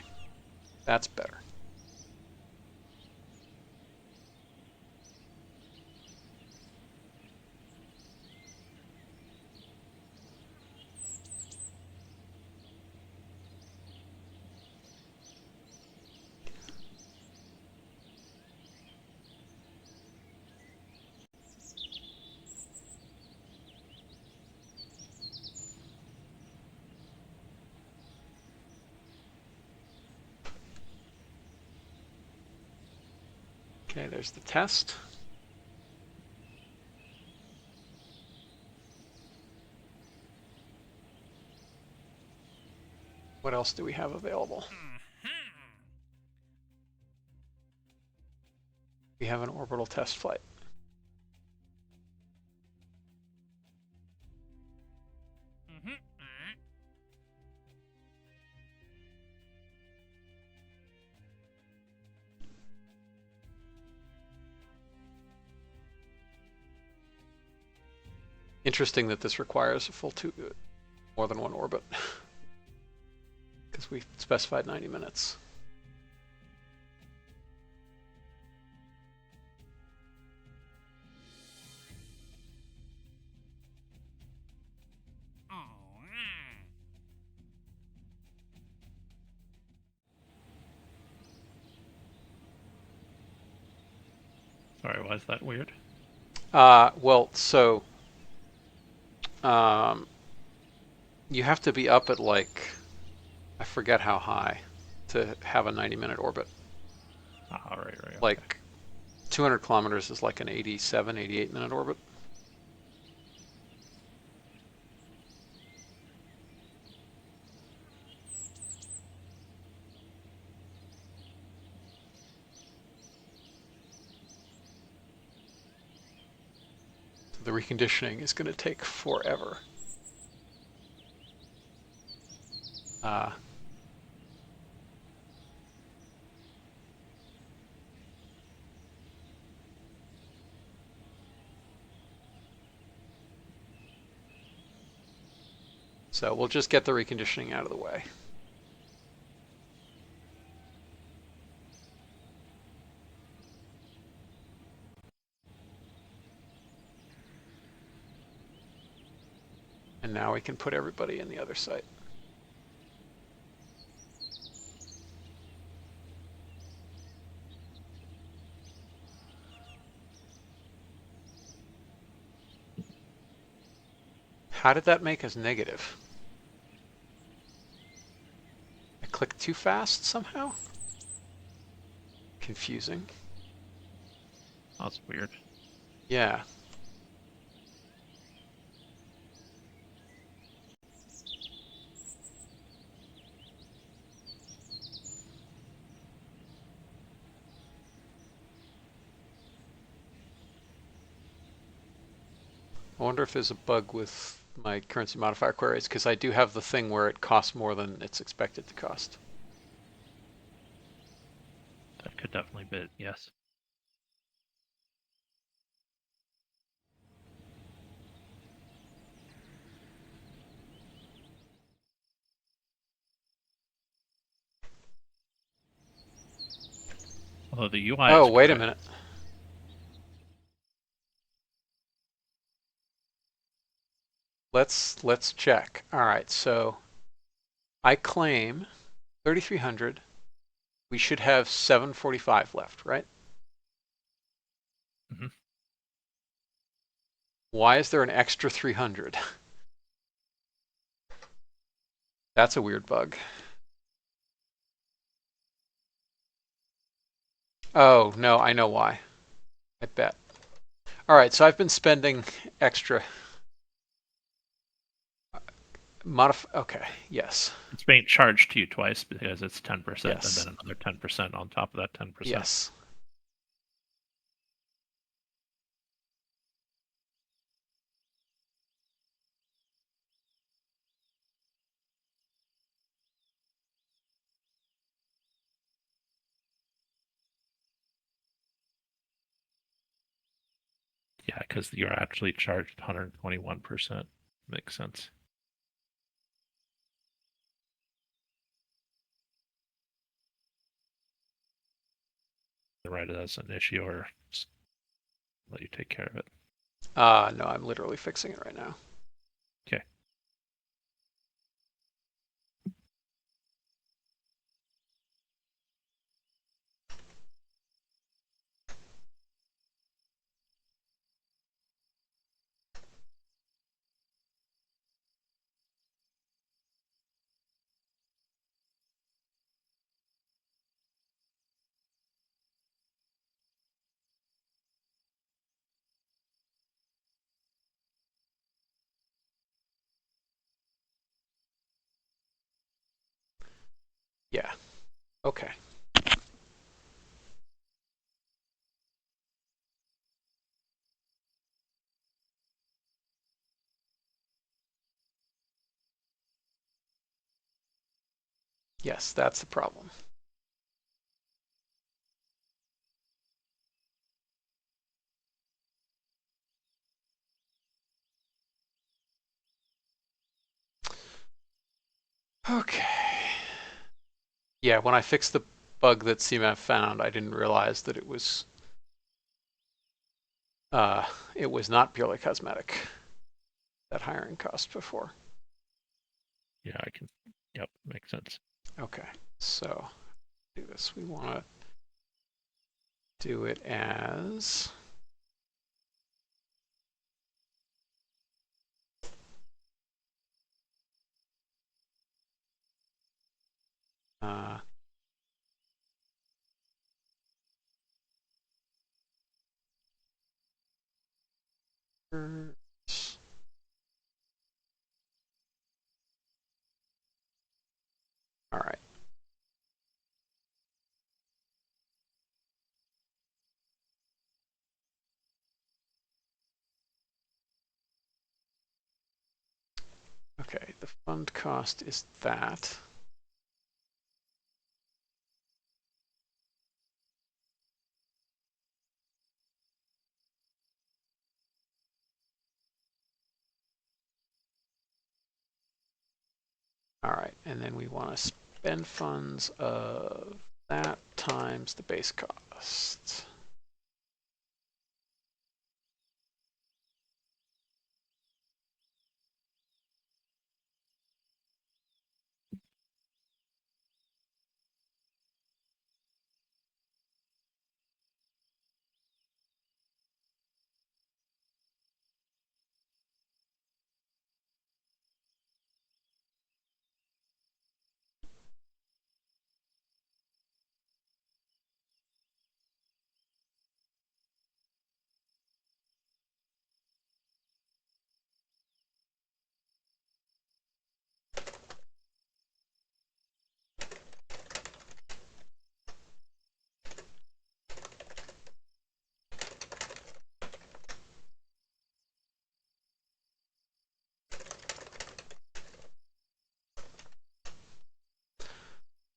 that's better. Okay, there's the test. What else do we have available? We have an orbital test flight. Interesting that this requires a full more than one orbit, because we specified 90 minutes. Sorry, why is that weird? Well, so you have to be up at like, I forget how high to have a 90-minute orbit. Ah, right. Okay. Like 200 kilometers is like an 87, 88-minute orbit. The reconditioning is going to take forever. So we'll just get the reconditioning out of the way. And now we can put everybody in the other site. How did that make us negative? I clicked too fast somehow? Confusing. That's weird. Yeah. I wonder if there's a bug with my currency modifier queries, because I do have the thing where it costs more than it's expected to cost. That could definitely be it, yes. Although the UI Oh, is wait a correct. minute. Let's check. All right, so I claim 3,300. We should have 745 left, right? Mm-hmm. Why is there an extra 300? That's a weird bug. Oh, no, I know why. I bet. All right, so I've been spending extra. Okay, yes. It's being charged to you twice because it's 10% and Yes. then another 10% on top of that 10%. Yes. Yeah, because you're actually charged 121%. Makes sense. Write it as an issue or just let you take care of it. No, I'm literally fixing it right now. Okay. Yeah. Okay. Yes, that's the problem. Okay. Yeah, when I fixed the bug that CMAP found, I didn't realize that it was not purely cosmetic, that hiring cost before. Yeah, I can. Yep, makes sense. Okay, so do this. We want to do it as uh, all right. Okay, the fund cost is that. All right, and then we want to spend funds of that times the base cost.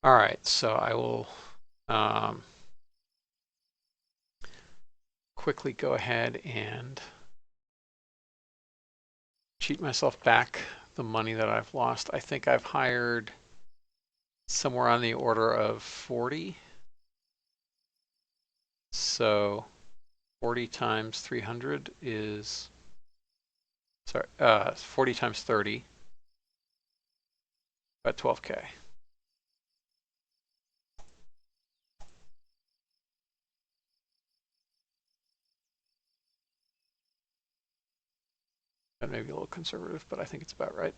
All right, so I will quickly go ahead and cheat myself back the money that I've lost. I think I've hired somewhere on the order of 40. So 40 times 300 is, sorry, 40 times 30, about 12K. That may be a little conservative, but I think it's about right.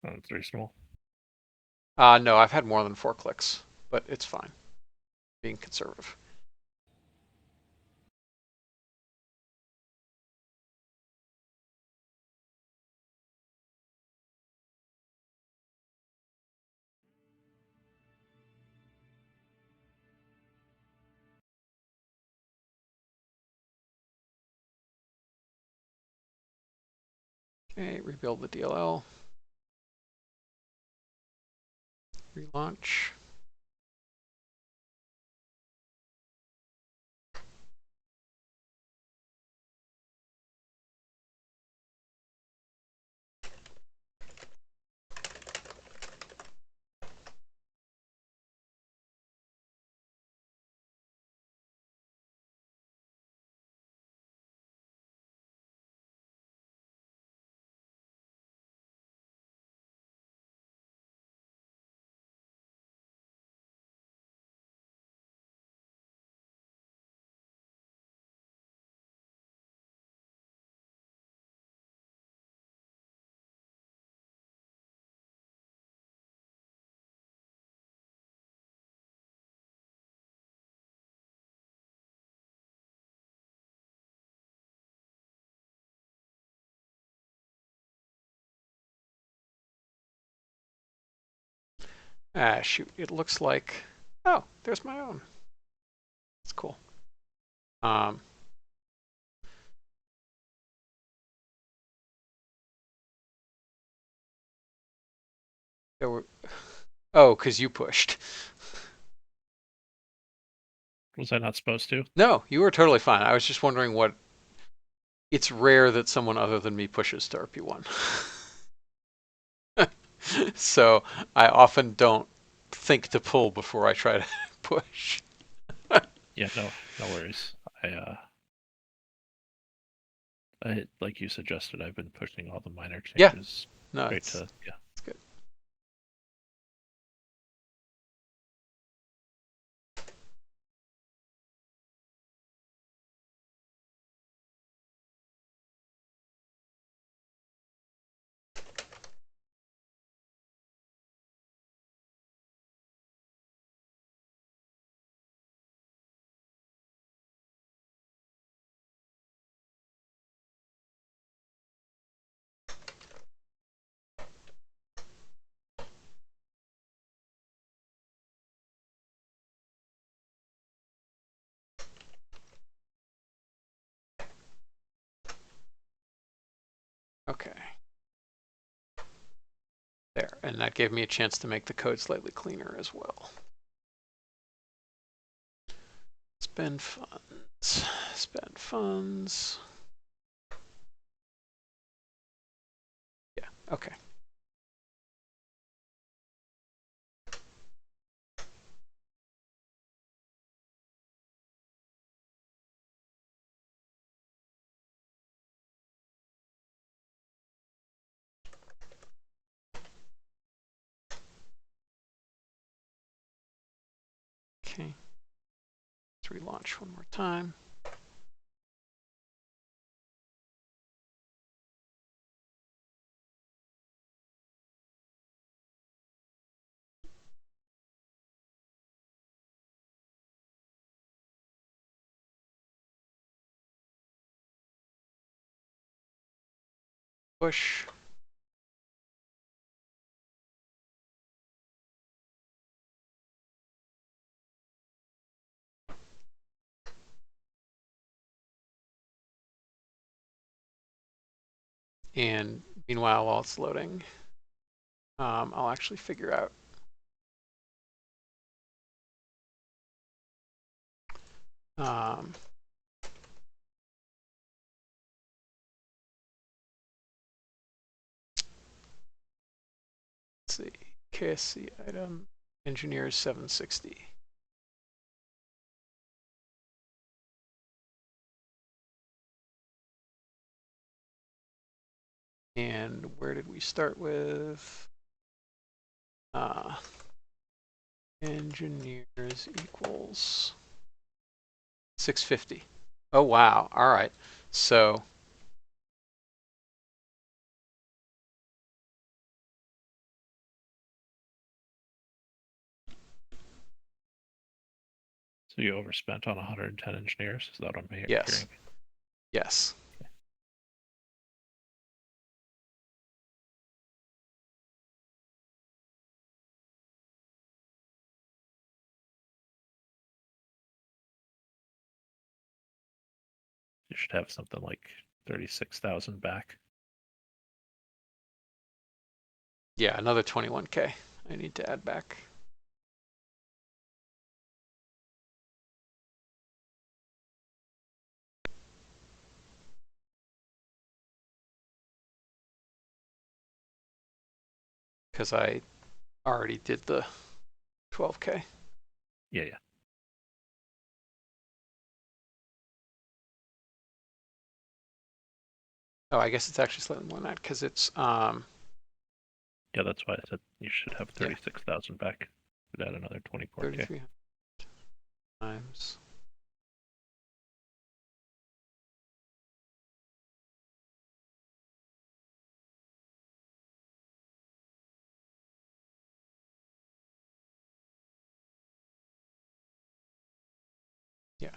Oh, it's reasonable. No, I've had more than 4 clicks, but it's fine, being conservative. Okay, rebuild the DLL. Relaunch. Ah, shoot, it looks like, oh, there's my own. That's cool. There were, oh, because you pushed. Was I not supposed to? No, you were totally fine. I was just wondering what, it's rare that someone other than me pushes to RP-1. So I often don't think to pull before I try to push. Yeah, no worries. I like you suggested, I've been pushing all the minor Yeah, changes no, straight it's to, yeah. good. Okay. There, and that gave me a chance to make the code slightly cleaner as well. Spend funds, spend funds. Yeah, okay. Okay, let's relaunch one more time. Push. And meanwhile, while it's loading, I'll actually figure out. Um, let's see, KSC item, engineers 760. And where did we start with? Engineers equals 650. Oh, wow. All right. So So you overspent on 110 engineers? Is that what I'm yes, hearing? yes. You should have something like 36,000 back. Yeah, another 21K I need to add back. Because I already did the 12K. Yeah. Oh, I guess it's actually slightly more than that because it's Yeah, that's why I said you should have yeah, 36,000 back. You'd add another 24K. 3,300 times. Yeah.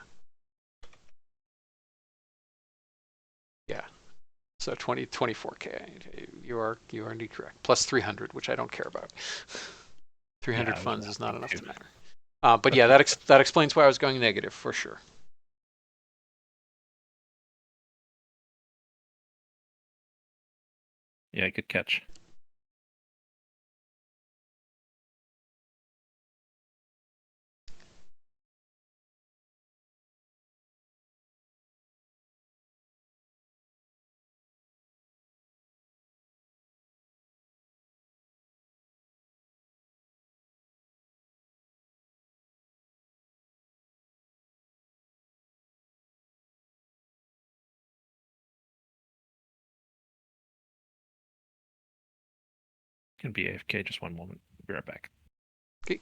Yeah. So 24K. You are indeed correct. Plus 300, which I don't care about. 300 Yeah, I was funds is not rounding enough too. to matter. But yeah, that explains why I was going negative for sure. Yeah, good catch. Can be AFK just one moment. Be right back. Okay.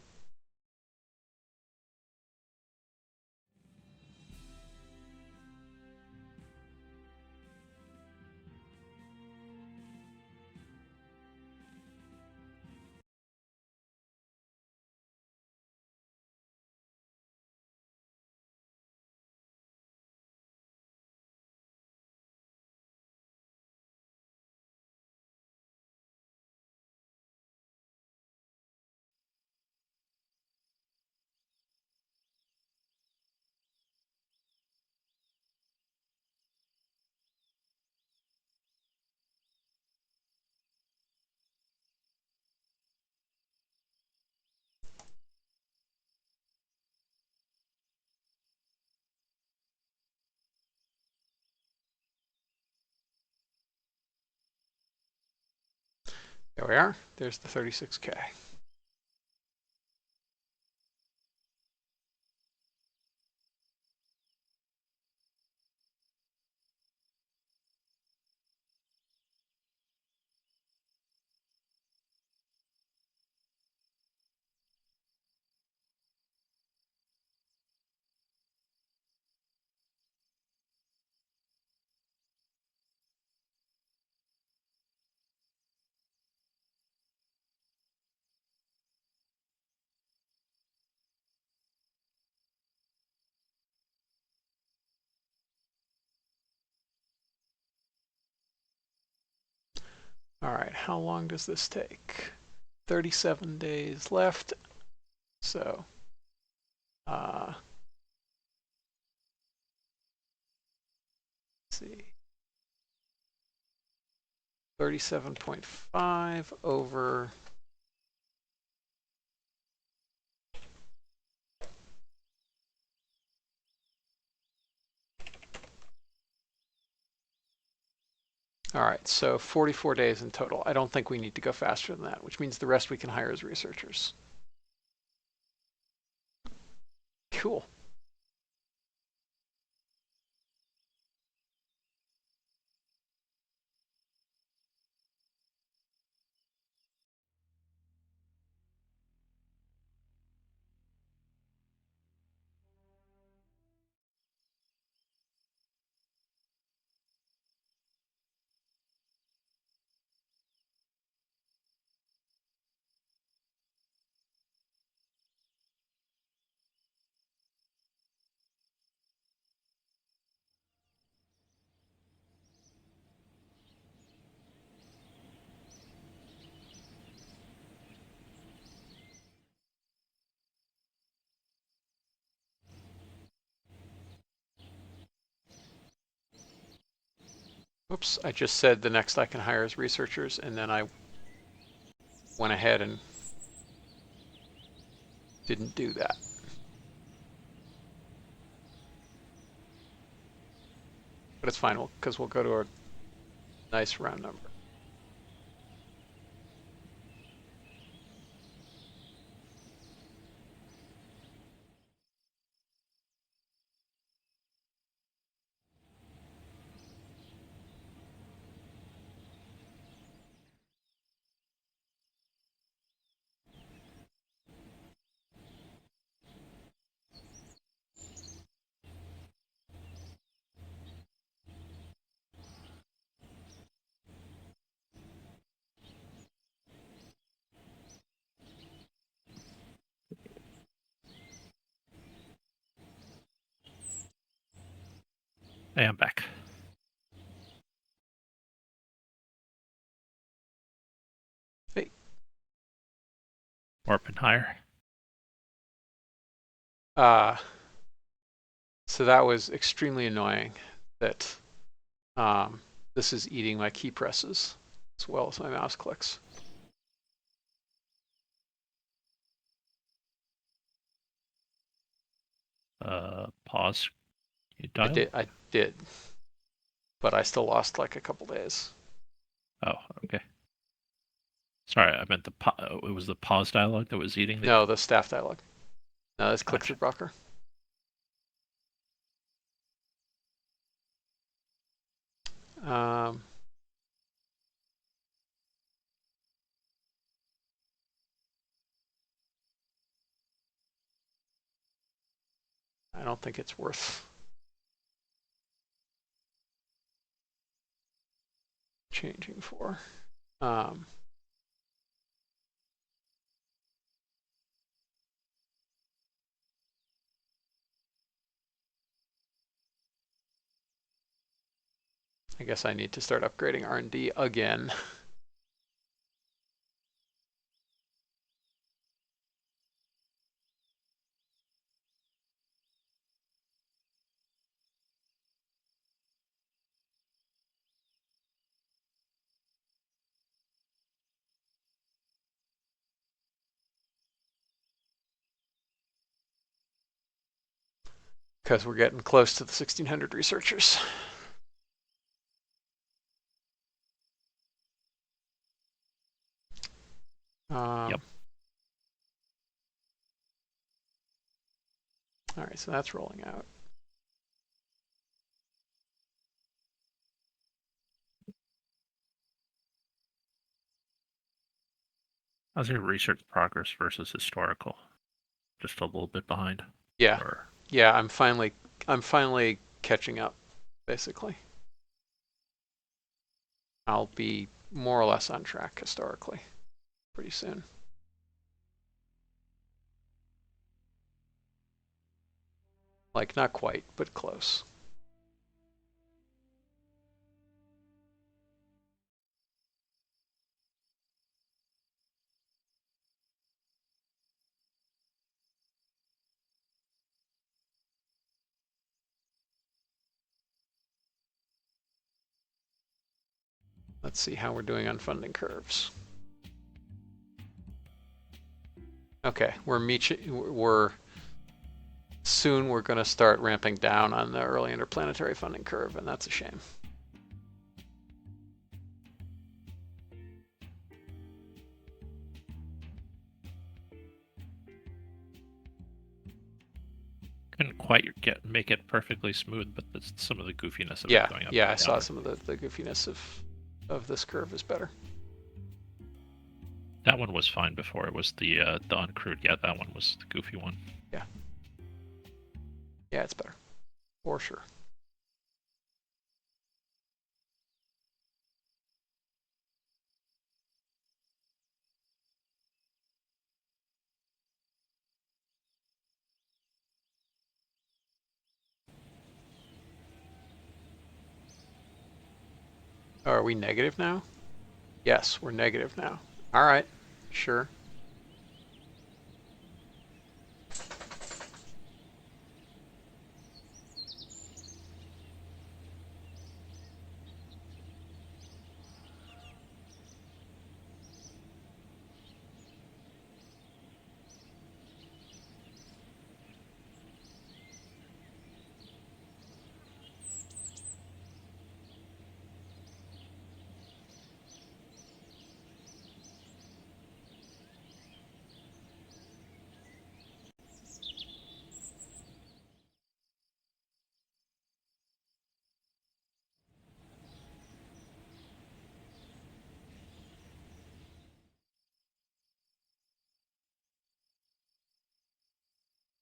There we are. There's the 36K. All right, how long does this take? 37 days left. So, let's see. 37.5 over all right, so 44 days in total. I don't think we need to go faster than that, which means the rest we can hire as researchers. Cool. Oops, I just said the next I can hire as researchers, and then I went ahead and didn't do that. But it's fine, because we'll go to a nice round number. Hey, I'm back. Hey. Warp and higher. So that was extremely annoying that this is eating my key presses as well as my mouse clicks. Pause. You dial? I did, but I still lost like a couple days. Oh, okay. Sorry, I meant it was the pause dialog that was eating the... No, the staff dialog. No, that's Gotcha. click-through blocker. I don't think it's worth changing for. I guess I need to start upgrading R&D again. Because we're getting close to the 1600 researchers. Yep. All right, so that's rolling out. How's your research progress versus historical? Just a little bit behind? Yeah. Or... Yeah, I'm finally catching up, basically. I'll be more or less on track historically pretty soon. Like, not quite, but close. Let's see how we're doing on funding curves. Okay, soon we're going to start ramping down on the early interplanetary funding curve, and that's a shame. Couldn't quite make it perfectly smooth, but some of the goofiness of Yeah, it going up. yeah, I saw some of the goofiness of this curve is better. That one was fine before. It was the uncrewed. Yeah, that one was the goofy one. Yeah. Yeah, it's better. For sure. Oh, are we negative now? Yes, we're negative now. All right, sure.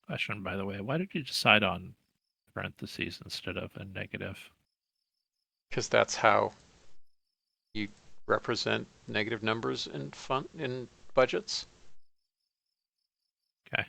Question, by the way, why did you decide on parentheses instead of a negative? Because that's how you represent negative numbers in budgets. Okay.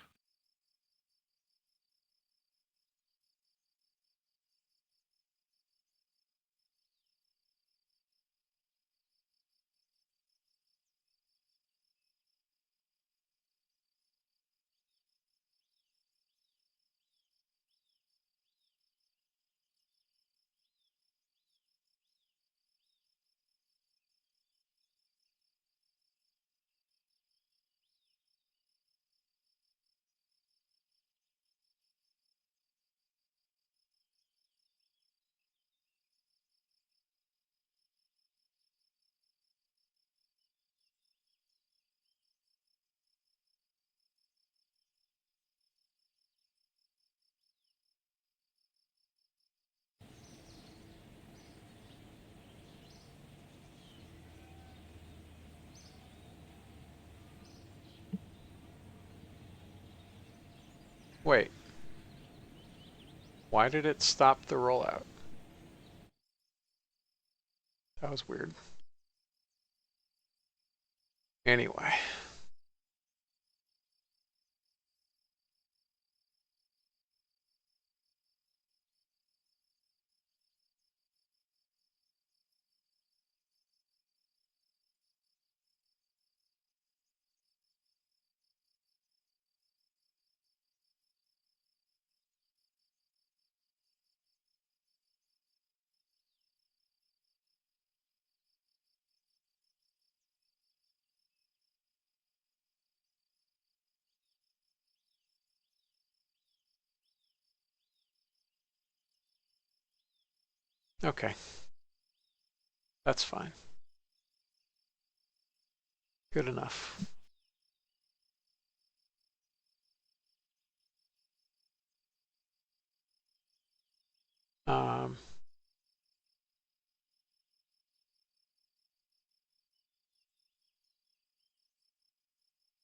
Wait. Why did it stop the rollout? That was weird. Anyway. Okay. That's fine. Good enough.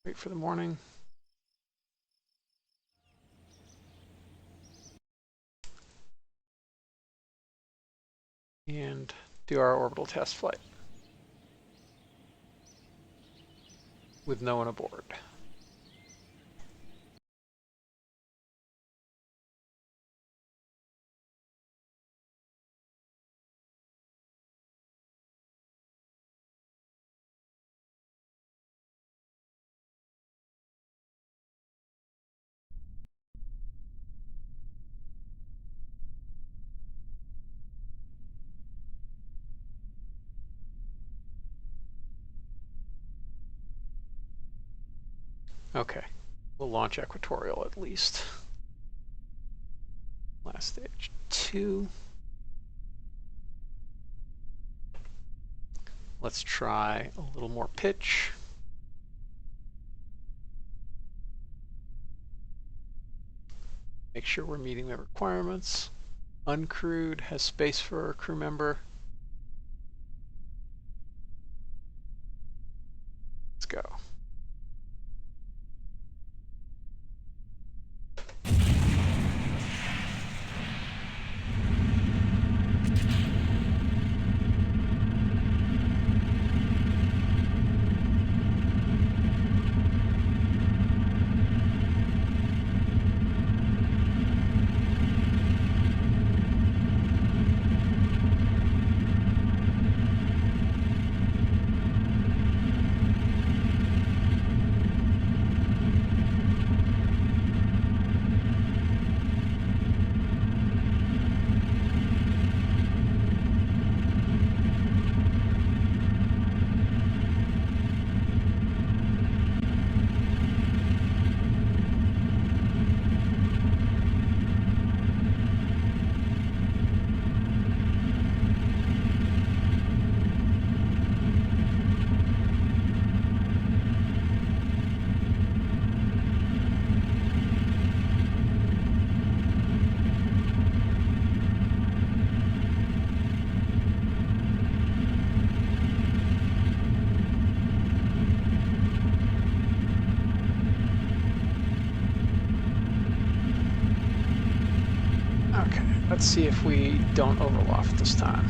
Wait for the morning. And do our orbital test flight. With no one aboard. Okay, we'll launch equatorial at least. Last stage 2. Let's try a little more pitch. Make sure we're meeting the requirements. Uncrewed, has space for a crew member. Let's go. Okay, let's see if we don't overloft this time.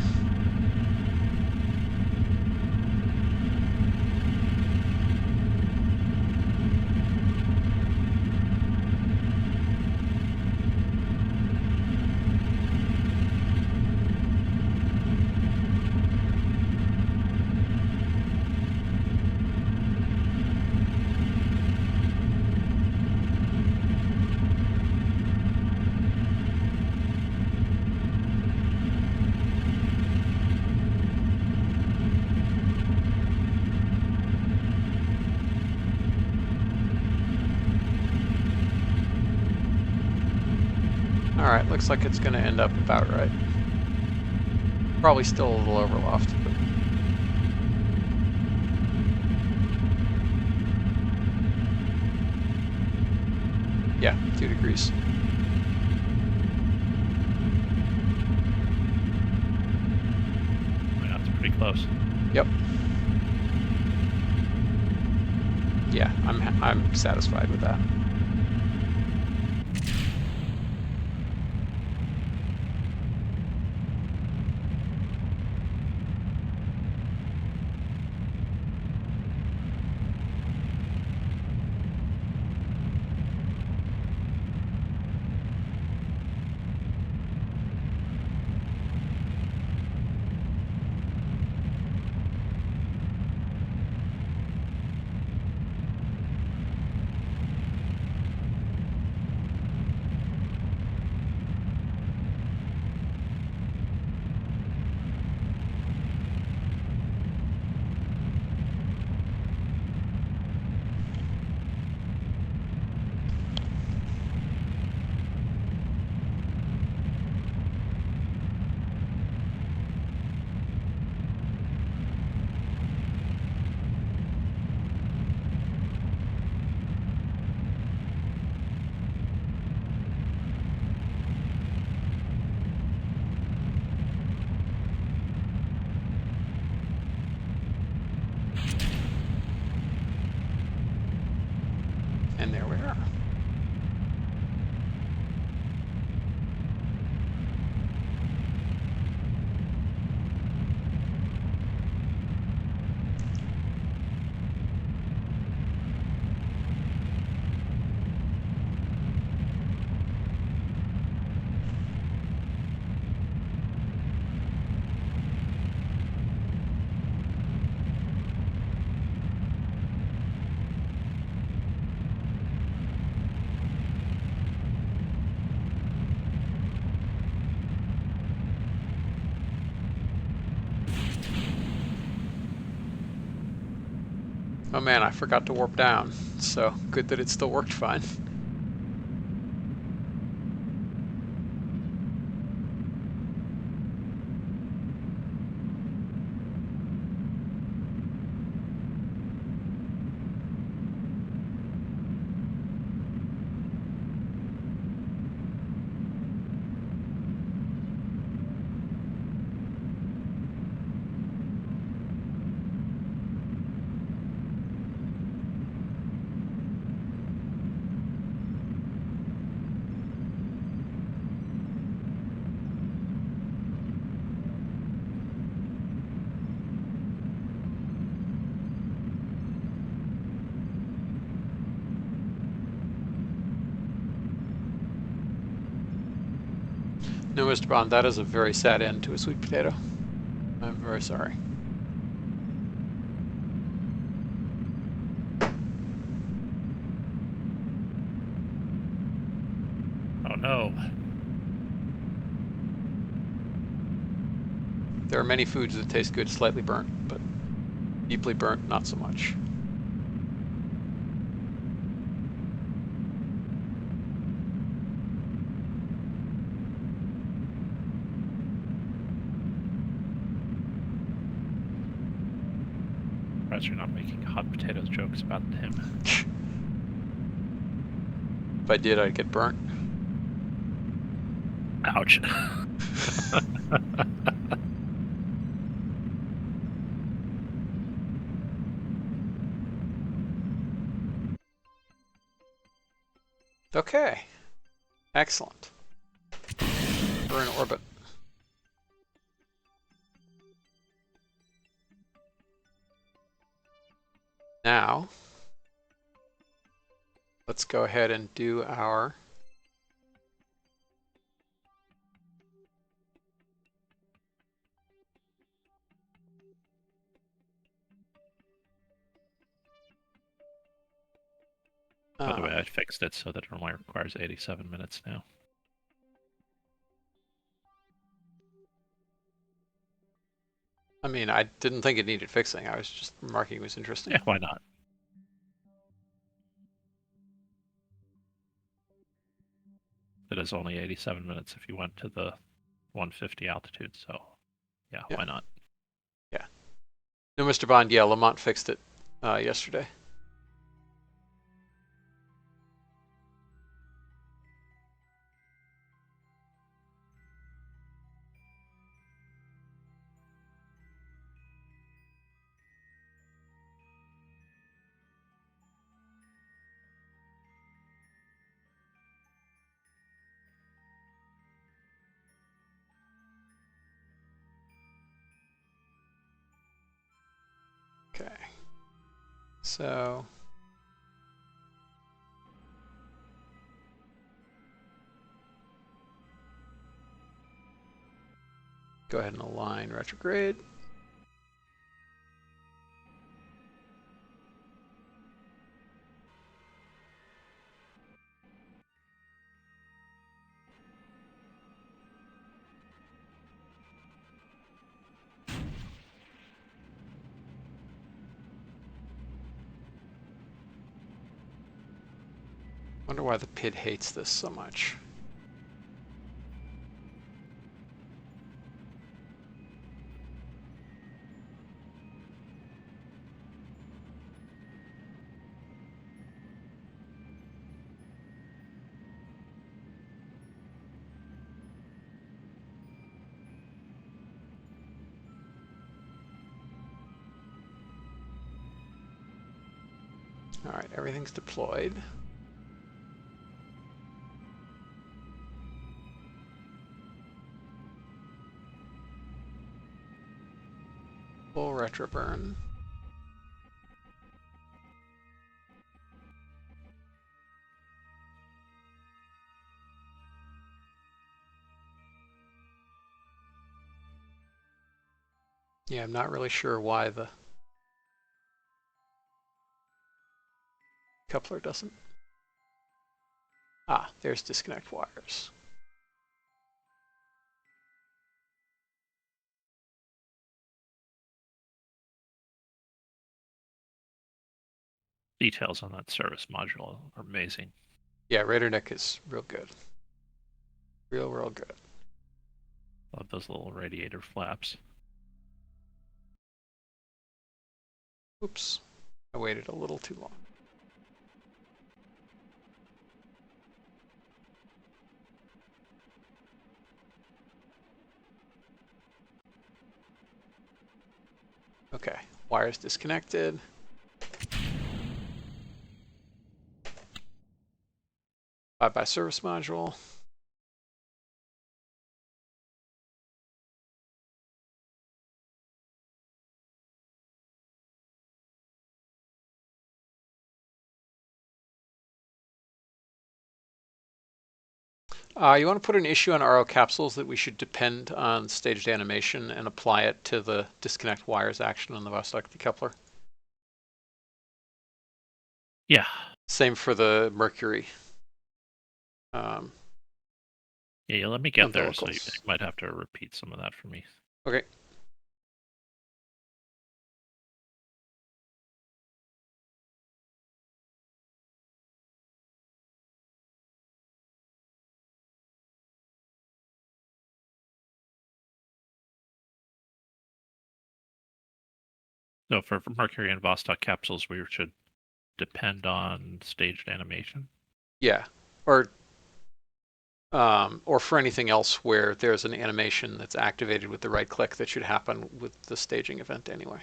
Alright, looks like it's going to end up about right. Probably still a little overloft, but... yeah, 2 degrees. Yeah, it's pretty close. Yep. Yeah, I'm satisfied with that. And there we are. Oh man, I forgot to warp down. So good that it still worked fine. No, Mr. Bond, that is a very sad end to a sweet potato. I'm very sorry. Oh no. There are many foods that taste good slightly burnt, but deeply burnt, not so much. Surprised you're not making hot potatoes jokes about him. If I did, I'd get burnt. Ouch. Okay. Excellent. We're in orbit. Now, let's go ahead and do our By the way, I fixed it so that it only requires 87 minutes now. I mean, I didn't think it needed fixing. I was just remarking it was interesting. Yeah, why not? It is only 87 minutes if you went to the 150 altitude, so yeah, why not? Yeah. No, Mr. Bond, yeah, Lamont fixed it yesterday. Okay. So go ahead and align retrograde. Wonder why the PID hates this so much. All right, everything's deployed. Full retro burn. Yeah, I'm not really sure why the coupler doesn't. Ah, there's disconnect wires. details on that service module are amazing. Yeah, Raider Neck is real good. Real good. Love those little radiator flaps. Oops, I waited a little too long. Okay, wires disconnected. Bye-bye service module. You want to put an issue on RO capsules that we should depend on staged animation and apply it to the disconnect wires action on the Vostok decoupler. Yeah. Same for the Mercury. Yeah, let me get there, so you umbilicals. might have to repeat some of that for me. Okay. So for Mercury and Vostok capsules, we should depend on staged animation. Yeah, or for anything else where there's an animation that's activated with the right click that should happen with the staging event anyway.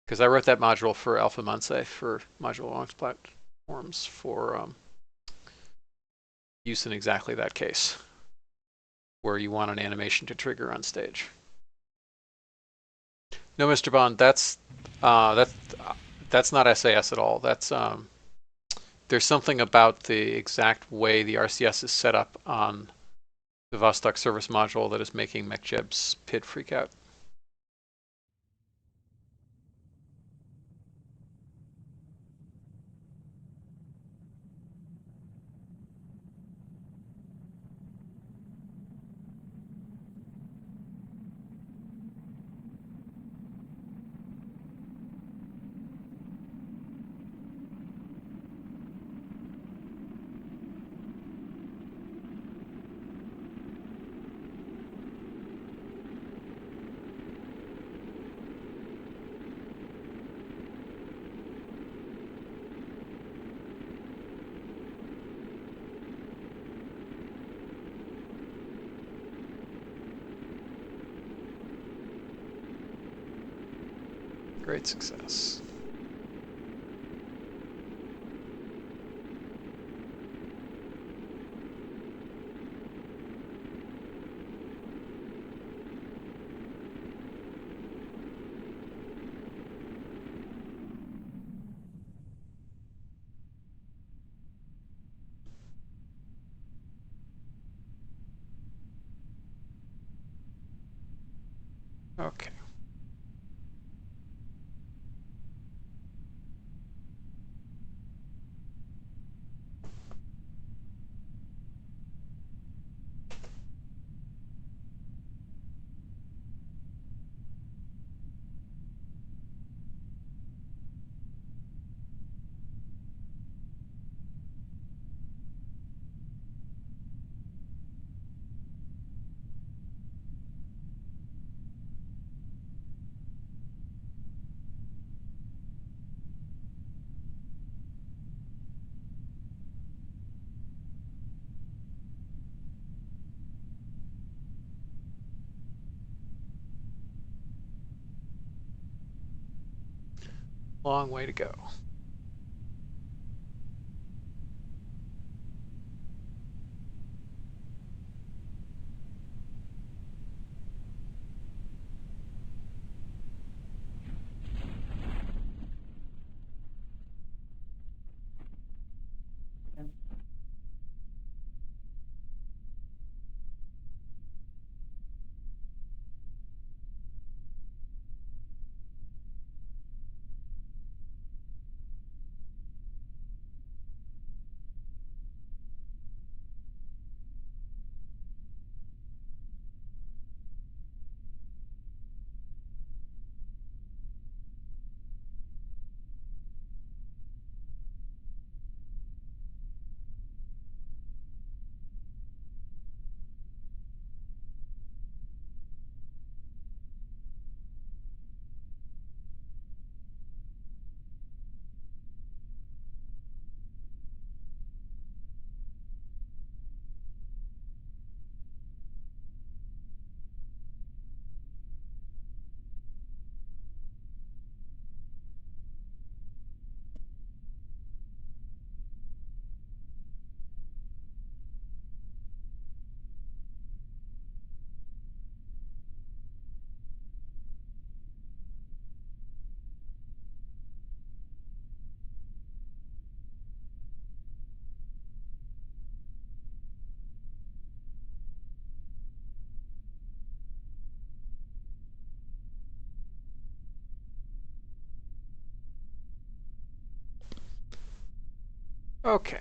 Because I wrote that module for Alpha Monse for module launch platforms for use in exactly that case, where you want an animation to trigger on stage. No, Mr. Bond, that's not SAS at all. That's there's something about the exact way the RCS is set up on the Vostok service module that is making MechJeb's PID freak out. Great success. Okay. Long way to go. Okay.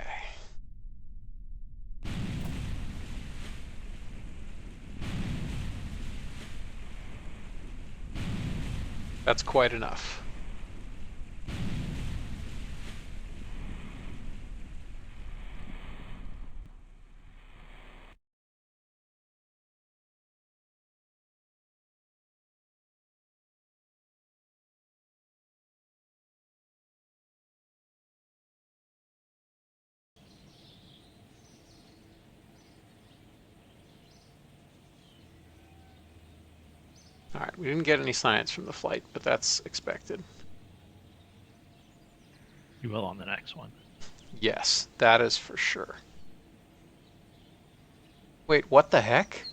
That's quite enough. All right, we didn't get any science from the flight, but that's expected. You will on the next one. Yes, that is for sure. Wait, what the heck?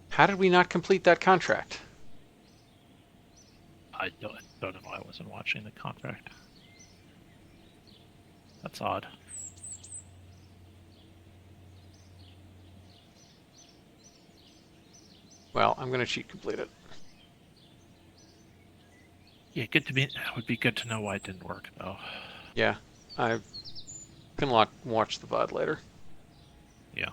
How did we not complete that contract? I don't know why I wasn't watching the contract. That's odd. Well, I'm going to cheat complete it. Yeah, good to be. It would be good to know why it didn't work though. Yeah, I can watch the VOD later. Yeah.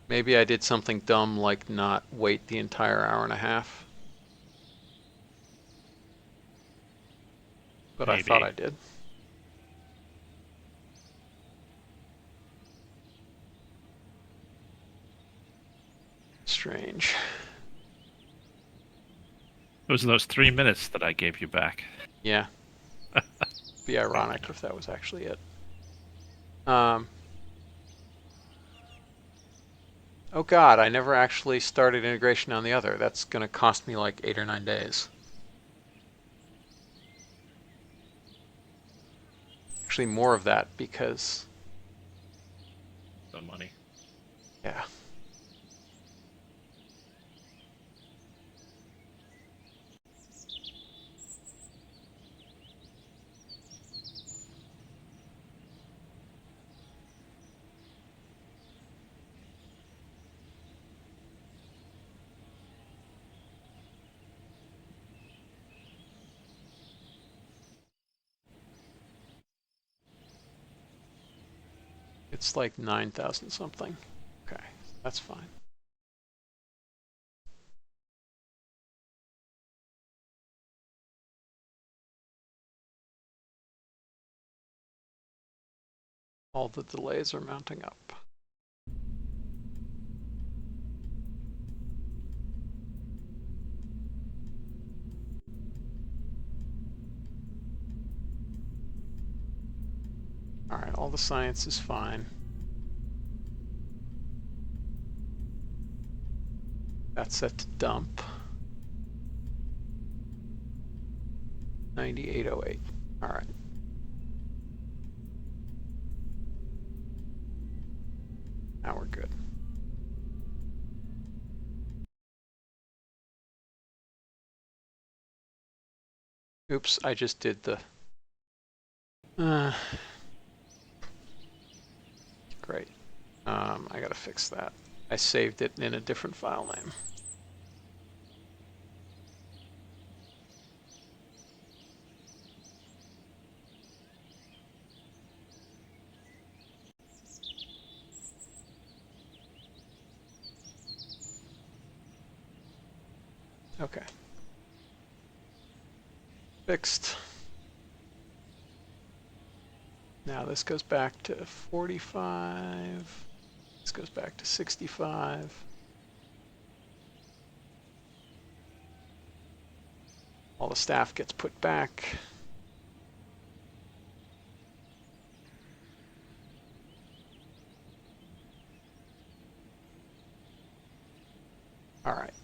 Maybe I did something dumb like not wait the entire hour and a half. But I thought Maybe. I did. Strange. It was those 3 minutes that I gave you back. Yeah. Be ironic if that was actually it. Oh god, I never actually started integration on the other. That's going to cost me like 8 or 9 days. Actually, more of that because, The money. yeah. It's like 9,000 something. Okay, that's fine. All the delays are mounting up. All right, all the science is fine. That's set to dump. 9808. All right. Now we're good. Oops, I just did the... Great. I gotta fix that. I saved it in a different file name. Okay. Fixed. Now this goes back to 45. This goes back to 65. All the staff gets put back. All right.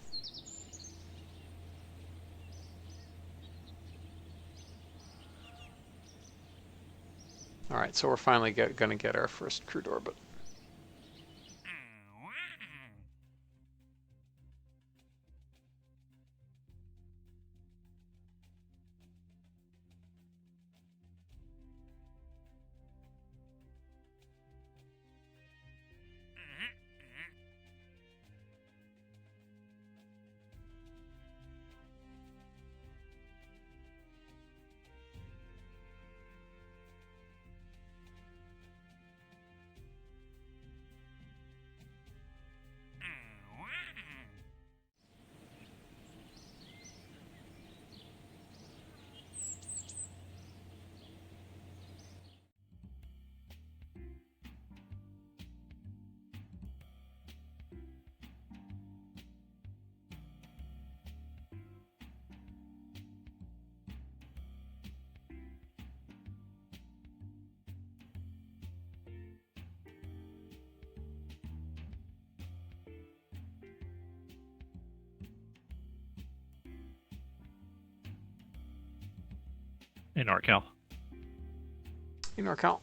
All right, so we're finally going to get our first crude orbit. In NorCal. In NorCal.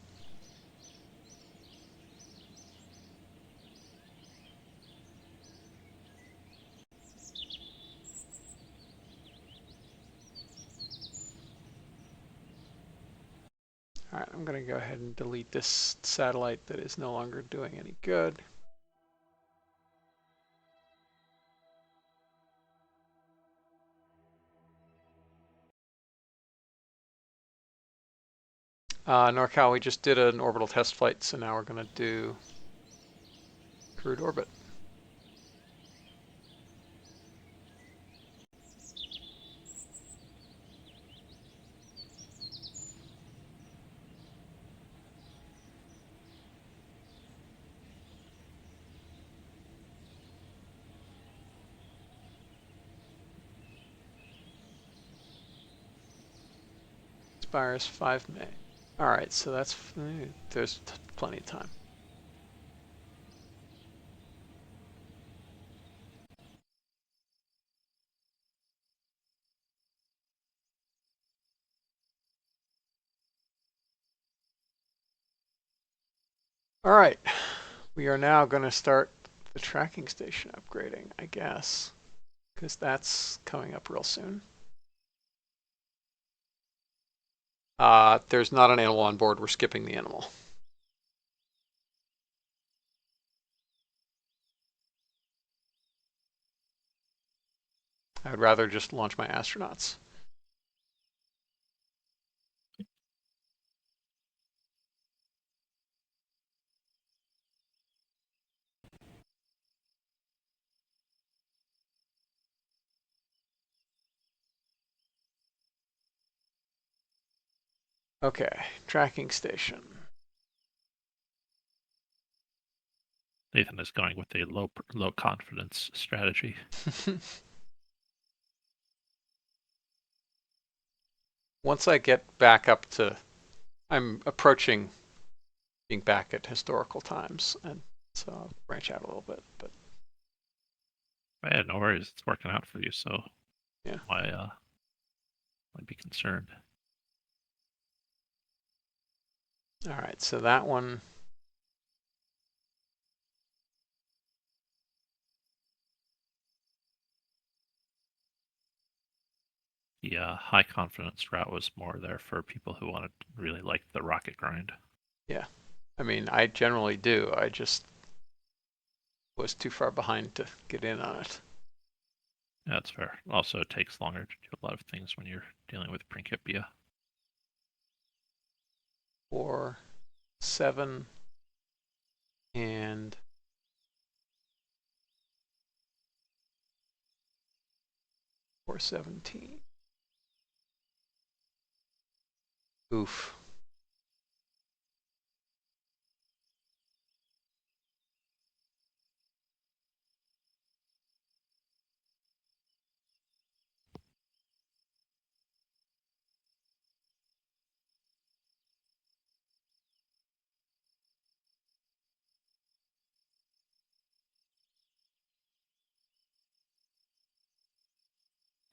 All right, I'm going to go ahead and delete this satellite that is no longer doing any good. NorCal, we just did an orbital test flight, so now we're going to do crude orbit. Expires 5 May. All right, so that's there's plenty of time. All right, we are now going to start the tracking station upgrading, I guess, because that's coming up real soon. There's not an animal on board. We're skipping the animal. I would rather just launch my astronauts. Okay, tracking station. Nathan is going with a low confidence strategy. Once I get back up to, I'm approaching being back at historical times, and so I'll branch out a little bit. But Yeah, no worries. It's working out for you, so yeah. why be concerned? All right, so that one. The high confidence route was more there for people who wanted really like the rocket grind. Yeah, I mean, I generally do. I just was too far behind to get in on it. Yeah, that's fair. Also, it takes longer to do a lot of things when you're dealing with Principia. 4, 7, and 417. Oof.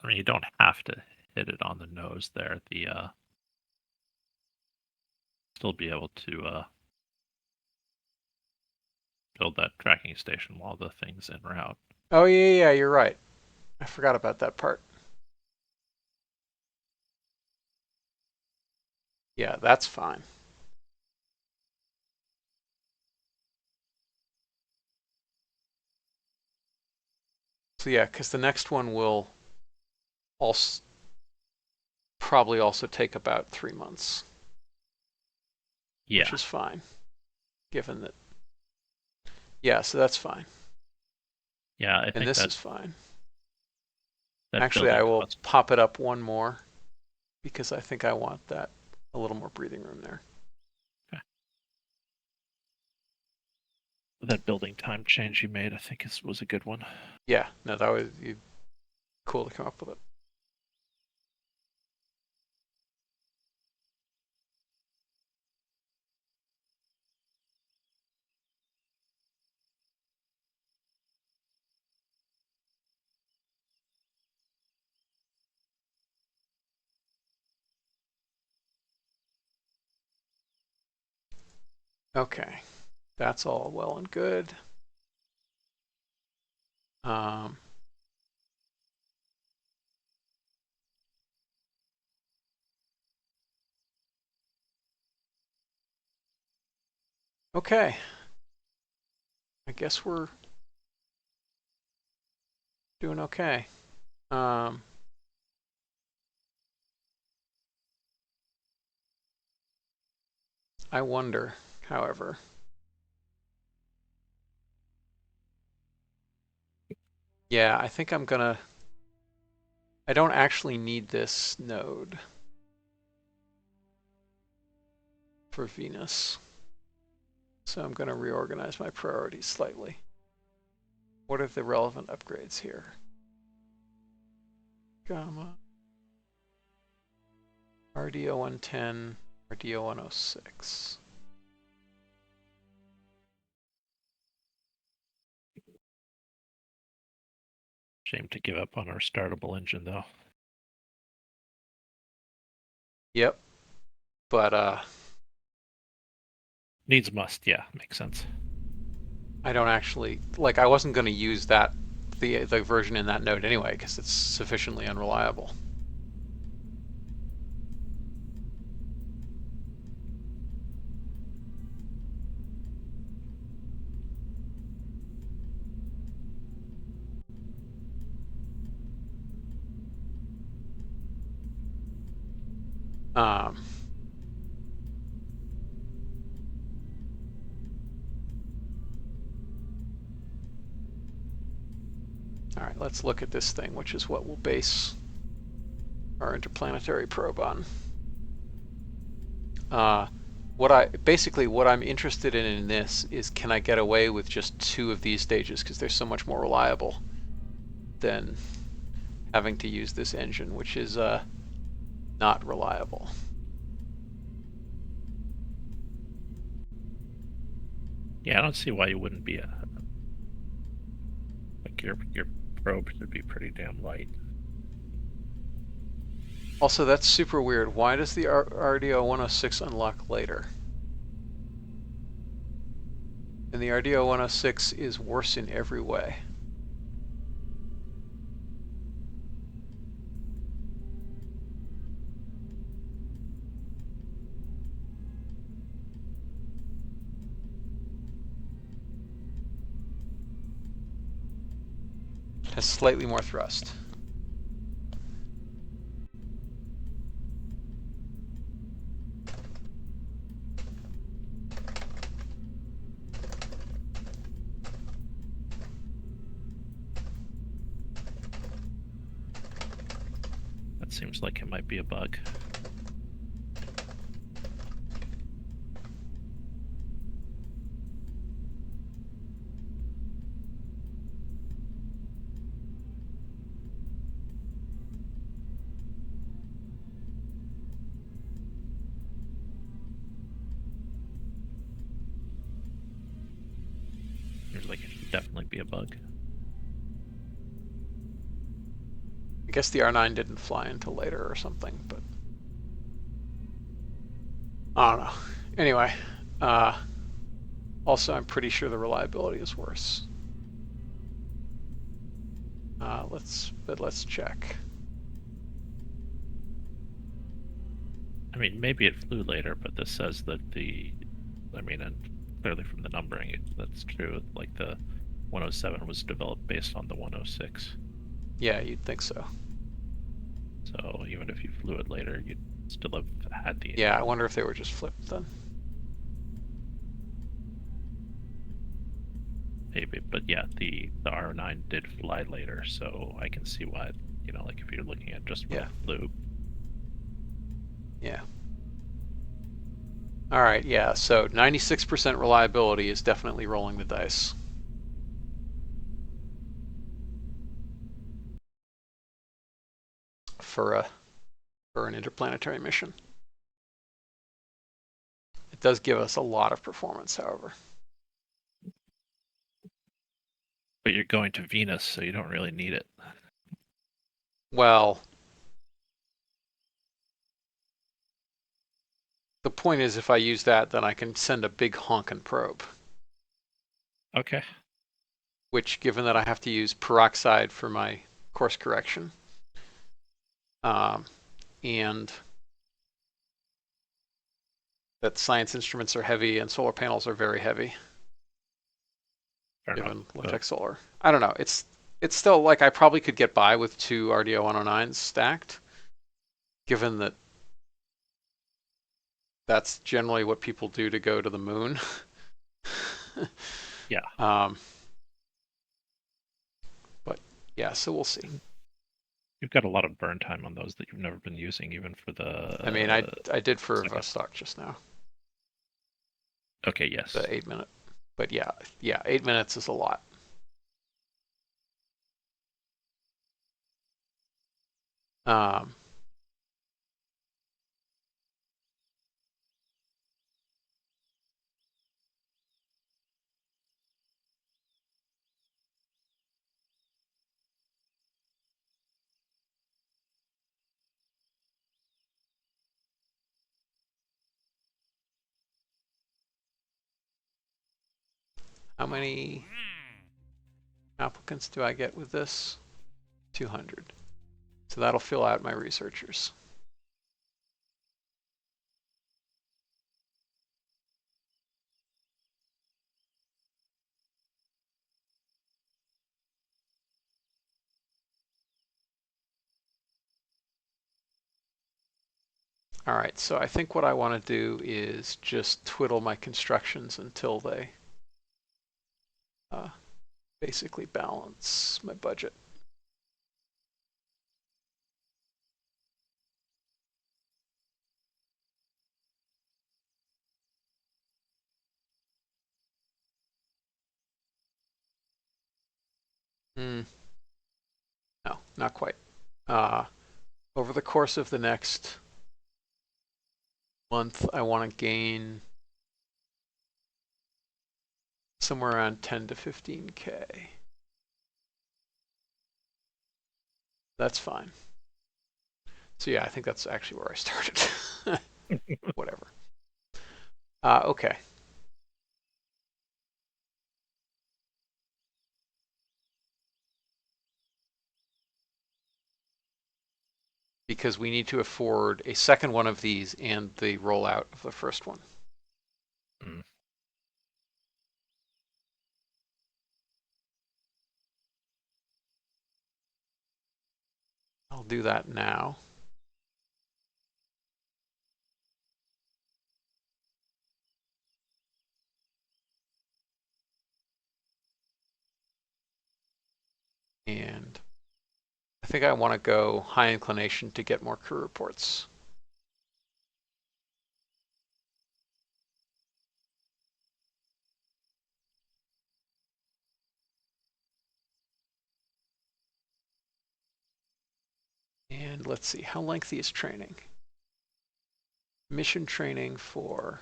I mean, you don't have to hit it on the nose there. The still be able to build that tracking station while the thing's en route. Oh, yeah, you're right. I forgot about that part. Yeah, that's fine. So yeah, because the next one will also probably also take about 3 months. Yeah. Which is fine, given that. Yeah, so that's fine. Yeah, I and think this that is fine. that Actually, I will cost... pop it up one more because I think I want that a little more breathing room there. Okay. That building time change you made, I think, was a good one. Yeah, no, that was cool to come up with it. Okay, that's all well and good. Um, okay, I guess we're doing okay. Um, I wonder, however, yeah, I think I'm gonna, I don't actually need this node for Venus. So I'm gonna reorganize my priorities slightly. What are the relevant upgrades here? Gamma, RDO 110, RDO 106. Shame to give up on our startable engine, though. Yep, but Needs must, yeah, makes sense. I don't actually, like, I wasn't going to use that, the version in that node anyway, because it's sufficiently unreliable. Um, all right, let's look at this thing, which is what we'll base our interplanetary probe on. What I'm interested in this is, can I get away with just 2 of these stages, because they're so much more reliable than having to use this engine, which is not reliable. Yeah, I don't see why you wouldn't be like your probe should be pretty damn light. Also, that's super weird. Why does the RDO 106 unlock later? And the RDO 106 is worse in every way. It has slightly more thrust. That seems like it might be a bug. Seems like it should definitely be a bug. I guess the R9 didn't fly until later or something, but I don't know. Anyway, also I'm pretty sure the reliability is worse. Let's check. I mean, maybe it flew later, but this says that and clearly from the numbering, that's true. Like the 107 was developed based on the 106. Yeah, you'd think so. So even if you flew it later, you'd still have had the. Yeah, I wonder if they were just flipped then. Maybe, but yeah, the R9 did fly later, so I can see why. Like if you're looking at just when it flew. Yeah. All right, yeah, so 96% reliability is definitely rolling the dice. For an interplanetary mission. It does give us a lot of performance, however. But you're going to Venus, so you don't really need it. Well, The point is, if I use that, then I can send a big honkin' probe. Okay. Which, given that I have to use peroxide for my course correction, and that science instruments are heavy and solar panels are very heavy, Fair given enough. low-tech solar. I don't know. It's still like I probably could get by with 2 RDO 109s stacked, given that that's generally what people do to go to the moon. Yeah. But yeah, so we'll see. You've got a lot of burn time on those that you've never been using, even for the. I mean, I did for second. Vostok just now, Okay. Yes. the 8-minute. But yeah, 8 minutes is a lot. Um, how many applicants do I get with this? 200. So that'll fill out my researchers. All right, so I think what I want to do is just twiddle my constructions until they basically balance my budget. No, not quite. Over the course of the next month, I want to gain somewhere around 10 to 15K. That's fine. So yeah, I think that's actually where I started. Whatever. Okay. Because we need to afford a second one of these and the rollout of the first one. Mm. I'll do that now. And I think I want to go high inclination to get more crew reports. And let's see, how lengthy is training? Mission training for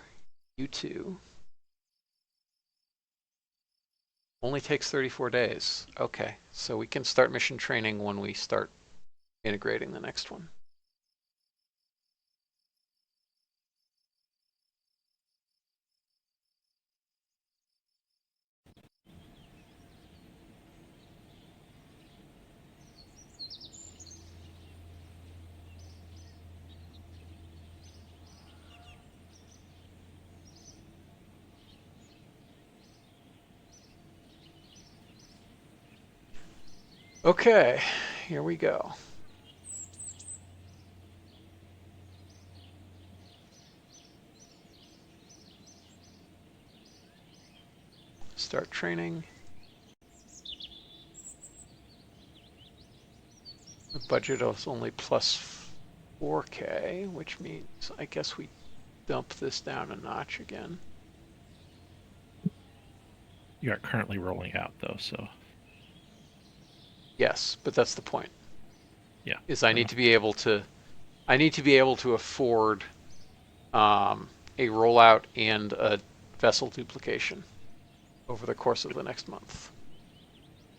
U2 only takes 34 days. Okay, so we can start mission training when we start integrating the next one. Okay, here we go. Start training. The budget is only plus 4K, which means I guess we dump this down a notch again. You are currently rolling out though, so. Yes, but that's the point. Yeah. Is I need to be able to afford a rollout and a vessel duplication over the course of the next month.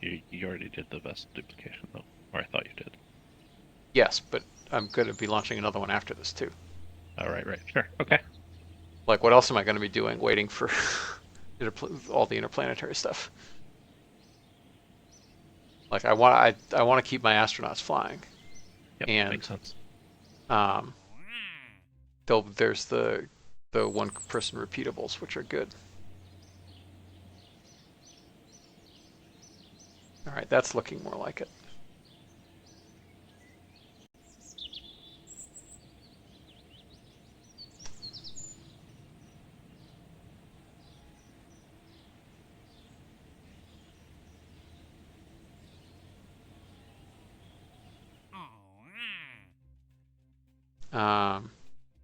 You already did the vessel duplication though, or I thought you did. Yes, but I'm going to be launching another one after this too. Oh, right. Sure. Okay. Like, what else am I going to be doing waiting for all the interplanetary stuff? Like, I want to keep my astronauts flying. Yep, And makes sense. there's the one-person repeatables, which are good. All right, that's looking more like it.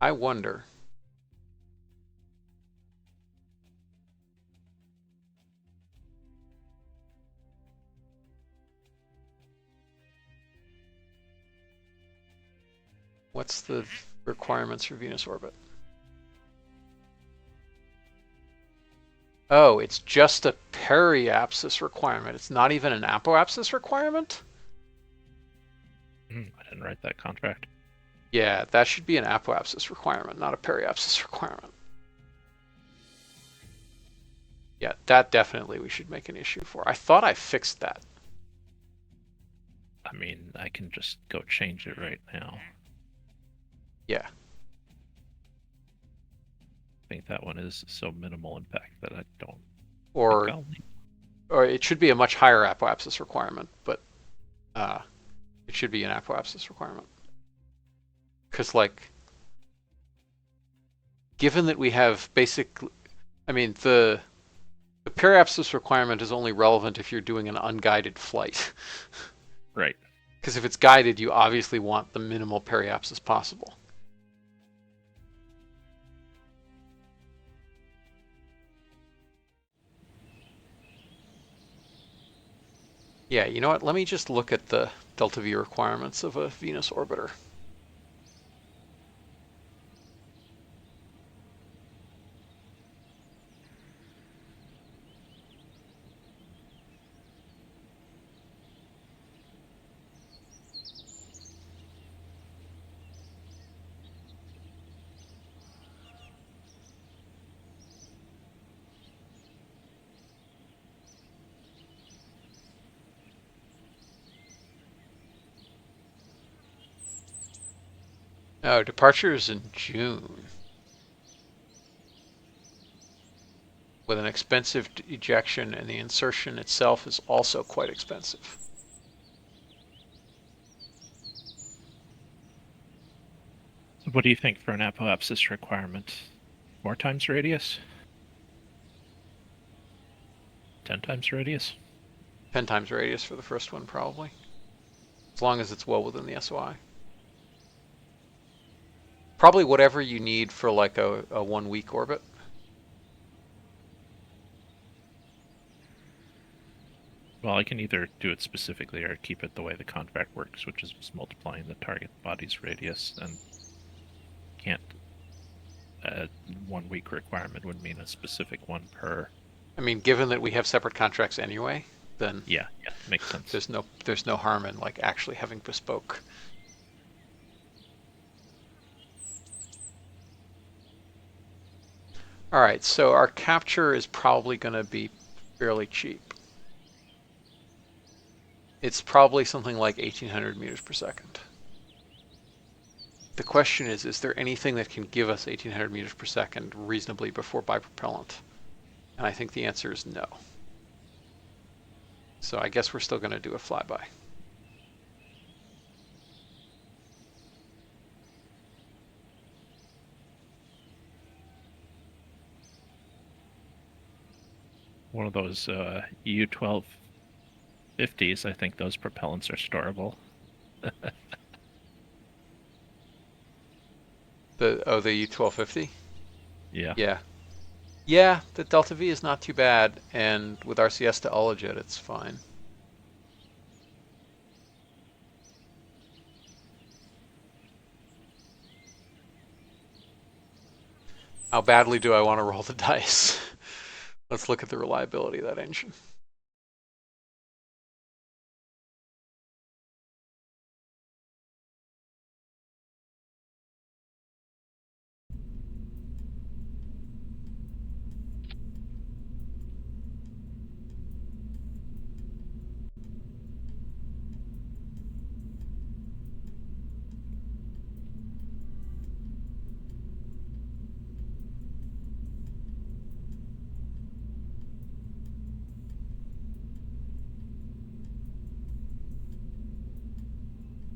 I wonder. What's the requirements for Venus orbit? Oh, it's just a periapsis requirement. It's not even an apoapsis requirement? I didn't write that contract. Yeah, that should be an apoapsis requirement, not a periapsis requirement. Yeah, that definitely we should make an issue for. I thought I fixed that. I mean, I can just go change it right now. Yeah. I think that one is so minimal impact that I don't Or think I'll need. or it should be a much higher apoapsis requirement, but it should be an apoapsis requirement. Because, like, given that we have I mean, the periapsis requirement is only relevant if you're doing an unguided flight. Right. Because if it's guided, you obviously want the minimal periapsis possible. Yeah, you know what? Let me just look at the delta V requirements of a Venus orbiter. Oh, departure is in June. With an expensive ejection, and the insertion itself is also quite expensive. So what do you think for an apoapsis requirement? 4 times radius? 10 times radius? 10 times radius for the first one, probably. As long as it's well within the SOI. Probably whatever you need for like a 1 week orbit. Well, I can either do it specifically or keep it the way the contract works, which is just multiplying the target body's radius, and can't. A 1 week requirement would mean a specific one per. I mean, given that we have separate contracts anyway, then Yeah, makes sense. there's no harm in like actually having bespoke. All right, so our capture is probably going to be fairly cheap. It's probably something like 1,800 meters per second. The question is there anything that can give us 1,800 meters per second reasonably before bipropellant? And I think the answer is no. So I guess we're still going to do a flyby. One of those U-1250s, I think those propellants are storable. The U-1250? Yeah. Yeah. Yeah, the Delta V is not too bad, and with RCS to Olojet, it's fine. How badly do I want to roll the dice? Let's look at the reliability of that engine.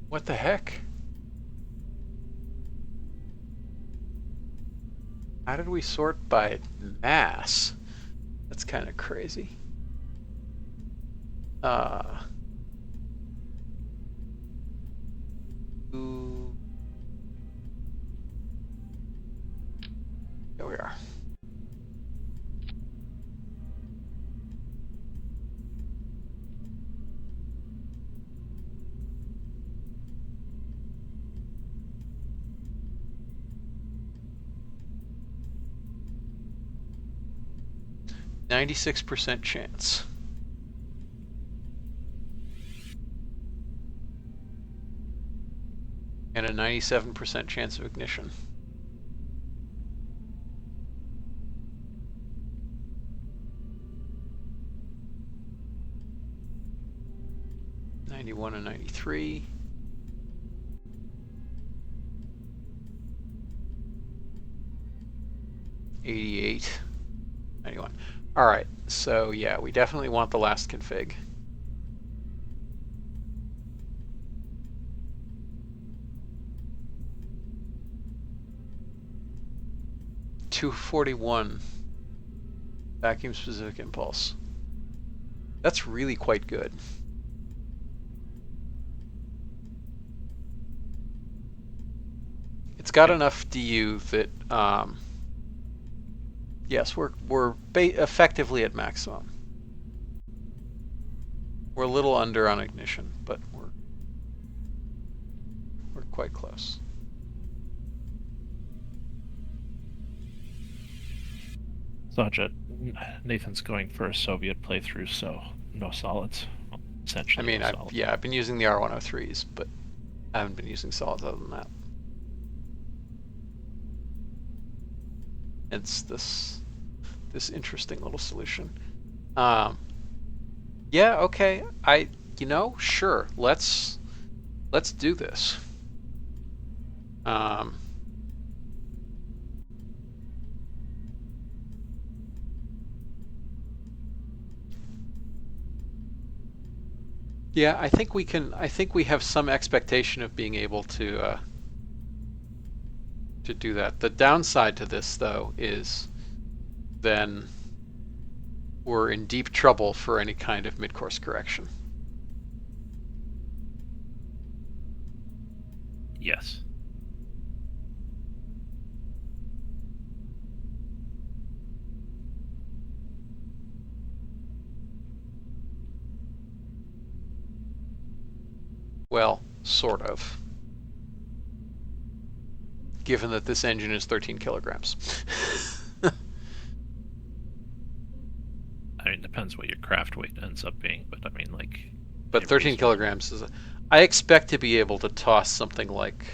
What the heck? How did we sort by mass? That's kind of crazy. Ooh. There we are. %96 chance. And a 97% chance of ignition. '91 and '93. '88. 91. All right, so yeah, we definitely want the last config. .241 vacuum specific impulse. That's really quite good. It's got enough DU that yes, we're effectively at maximum. We're a little under on ignition, but we're quite close. Sajid, Nathan's going for a Soviet playthrough, so no solids. Well, essentially, I mean, no solids. I've been using the R103s, but I haven't been using solids other than that. It's this interesting little solution. Yeah, okay. Sure. Let's do this. Yeah, I think we can. I think we have some expectation of being able to do that. The downside to this, though, is then we're in deep trouble for any kind of mid-course correction. Yes. Well, sort of. Given that this engine is 13 kilograms. I mean, depends what your craft weight ends up being, but I mean, like. But 13 kilograms is. I expect to be able to toss something like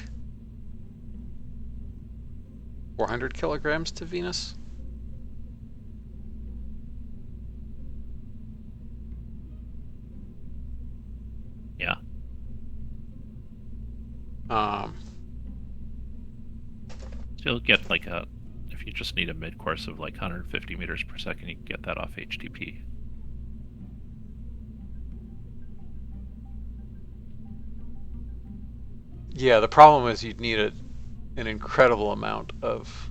400 kilograms to Venus. Yeah. So you'll get like if you just need a mid-course of like 150 meters per second, you can get that off HTP. Yeah, the problem is you'd need an incredible amount of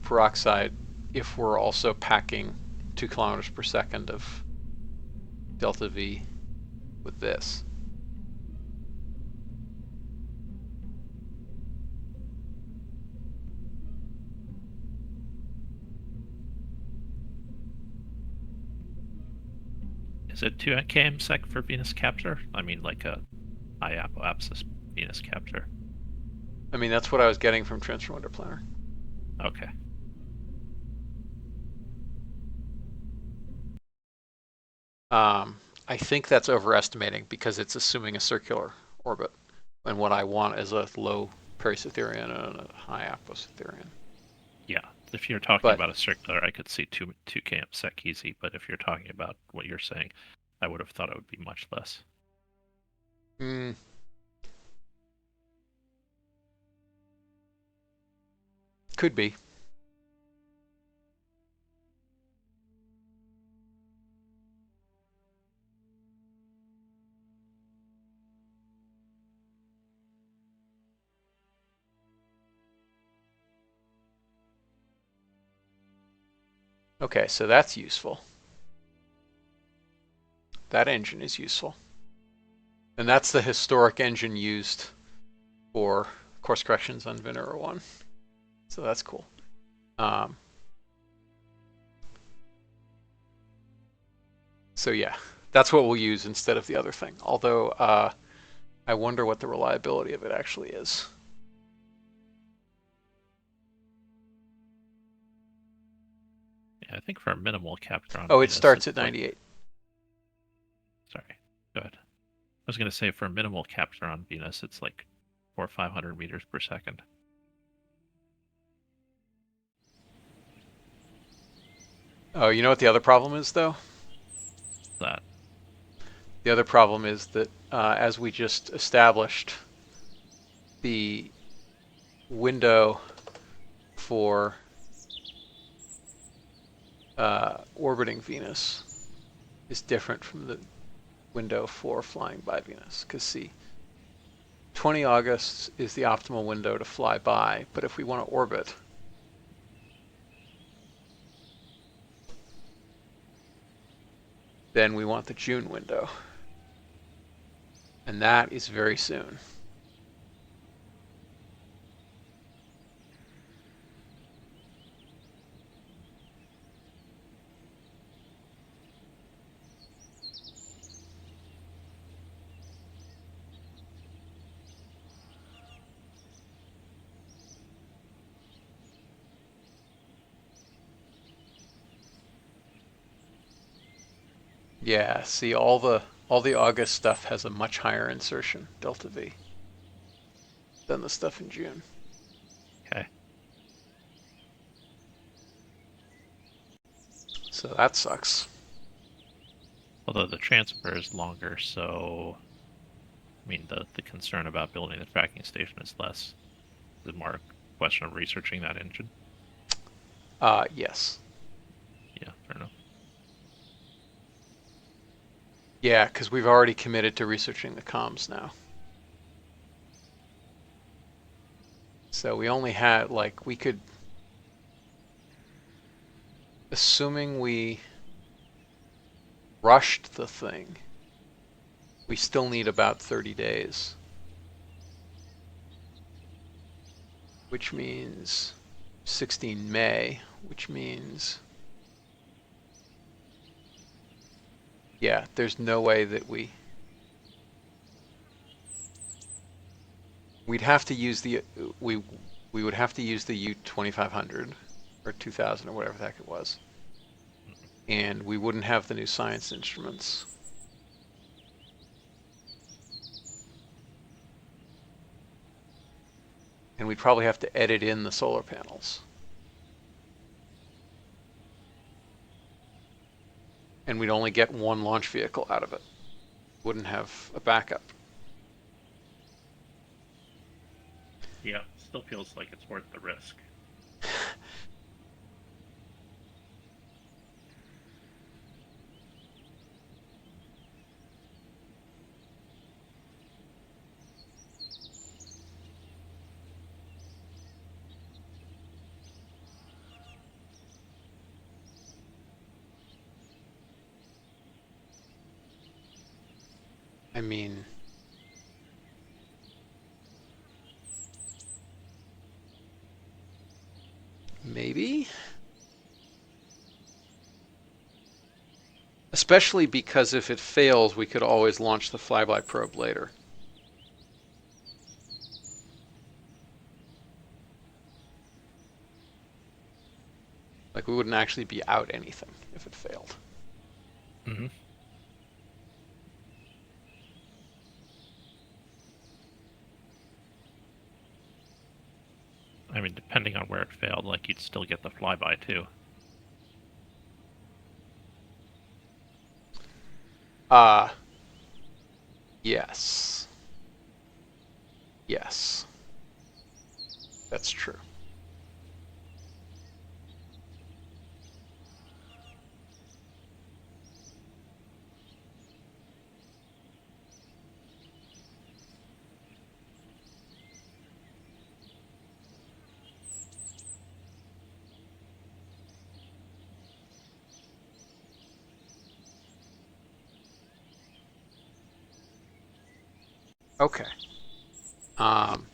peroxide if we're also packing 2 kilometers per second of delta V with this. Is it 2 km sec for Venus capture? I mean, like a high apoapsis Venus capture. I mean, that's what I was getting from Transfer Window Planner. Okay. I think that's overestimating because it's assuming a circular orbit, and what I want is a low pericytherian and a high apocytherian. Yeah, if you're talking about a circular, I could see 2 km sec easy, but if you're talking about what you're saying, I would have thought it would be much less. Could be. Okay, so that's useful. That engine is useful. And that's the historic engine used for course corrections on Venera 1. So that's cool. So yeah, that's what we'll use instead of the other thing. Although I wonder what the reliability of it actually is. Yeah, I think for a minimal capture on Oh, it Venus, starts it's at 98. Sorry, go ahead. I was going to say for a minimal capture on Venus, it's like 400 or 500 meters per second. Oh, you know what the other problem is, though? That The other problem is that, as we just established, the window for orbiting Venus is different from the window for flying by Venus. Because see, 20 August is the optimal window to fly by, but if we want to orbit, then we want the June window. And that is very soon. Yeah, see, all the August stuff has a much higher insertion, delta V, than the stuff in June. okay? So that sucks. Although the transfer is longer, so I mean the concern about building the tracking station is less. It's more a question of researching that engine. Yes. Yeah, fair enough. Yeah, because we've already committed to researching the comms now. So we only had, like, we could, assuming we rushed the thing, we still need about 30 days. Which means 16 May, which means, yeah, there's no way that we'd have to use we would have to use the U-2500 or 2000 or whatever the heck it was. And we wouldn't have the new science instruments. And we'd probably have to edit in the solar panels. And we'd only get one launch vehicle out of it. Wouldn't have a backup. Yeah, still feels like it's worth the risk. I mean, maybe? Especially because if it fails, we could always launch the flyby probe later. Like, we wouldn't actually be out anything if it failed. Mm-hmm. I mean, depending on where it failed, like you'd still get the flyby too. Yes. Yes. That's true. Okay. Um,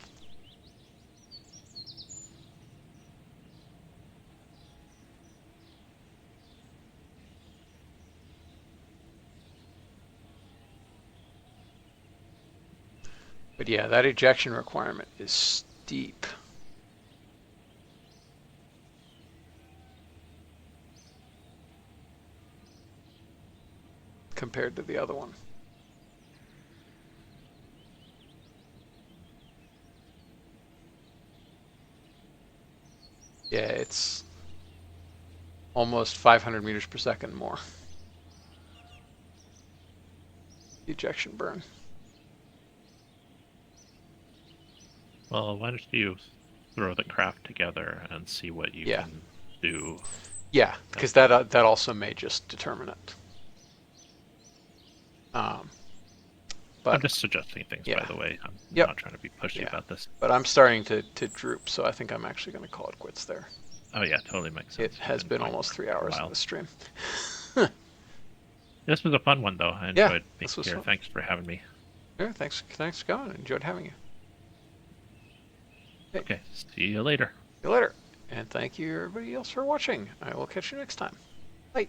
but yeah, that ejection requirement is steep. Compared to the other one. Yeah, it's almost 500 meters per second more. Ejection burn. Well, why don't you throw the craft together and see what you Yeah. can do? Yeah, because that also may just determine it. I'm But just suggesting things, by yeah. the way. I'm Yep. not trying to be pushy Yeah. about this. But I'm starting to droop, so I think I'm actually going to call it quits there. Oh yeah, totally makes It sense. You've has been been going almost for 3 quite a hours of while. this stream. This was a fun one, though. I Yeah, enjoyed being this was here. fun. Thanks for having me. Yeah, thanks for coming. Enjoyed having you. Okay, Okay, see you later. see you later. And thank you everybody else for watching. I will catch you next time. Bye.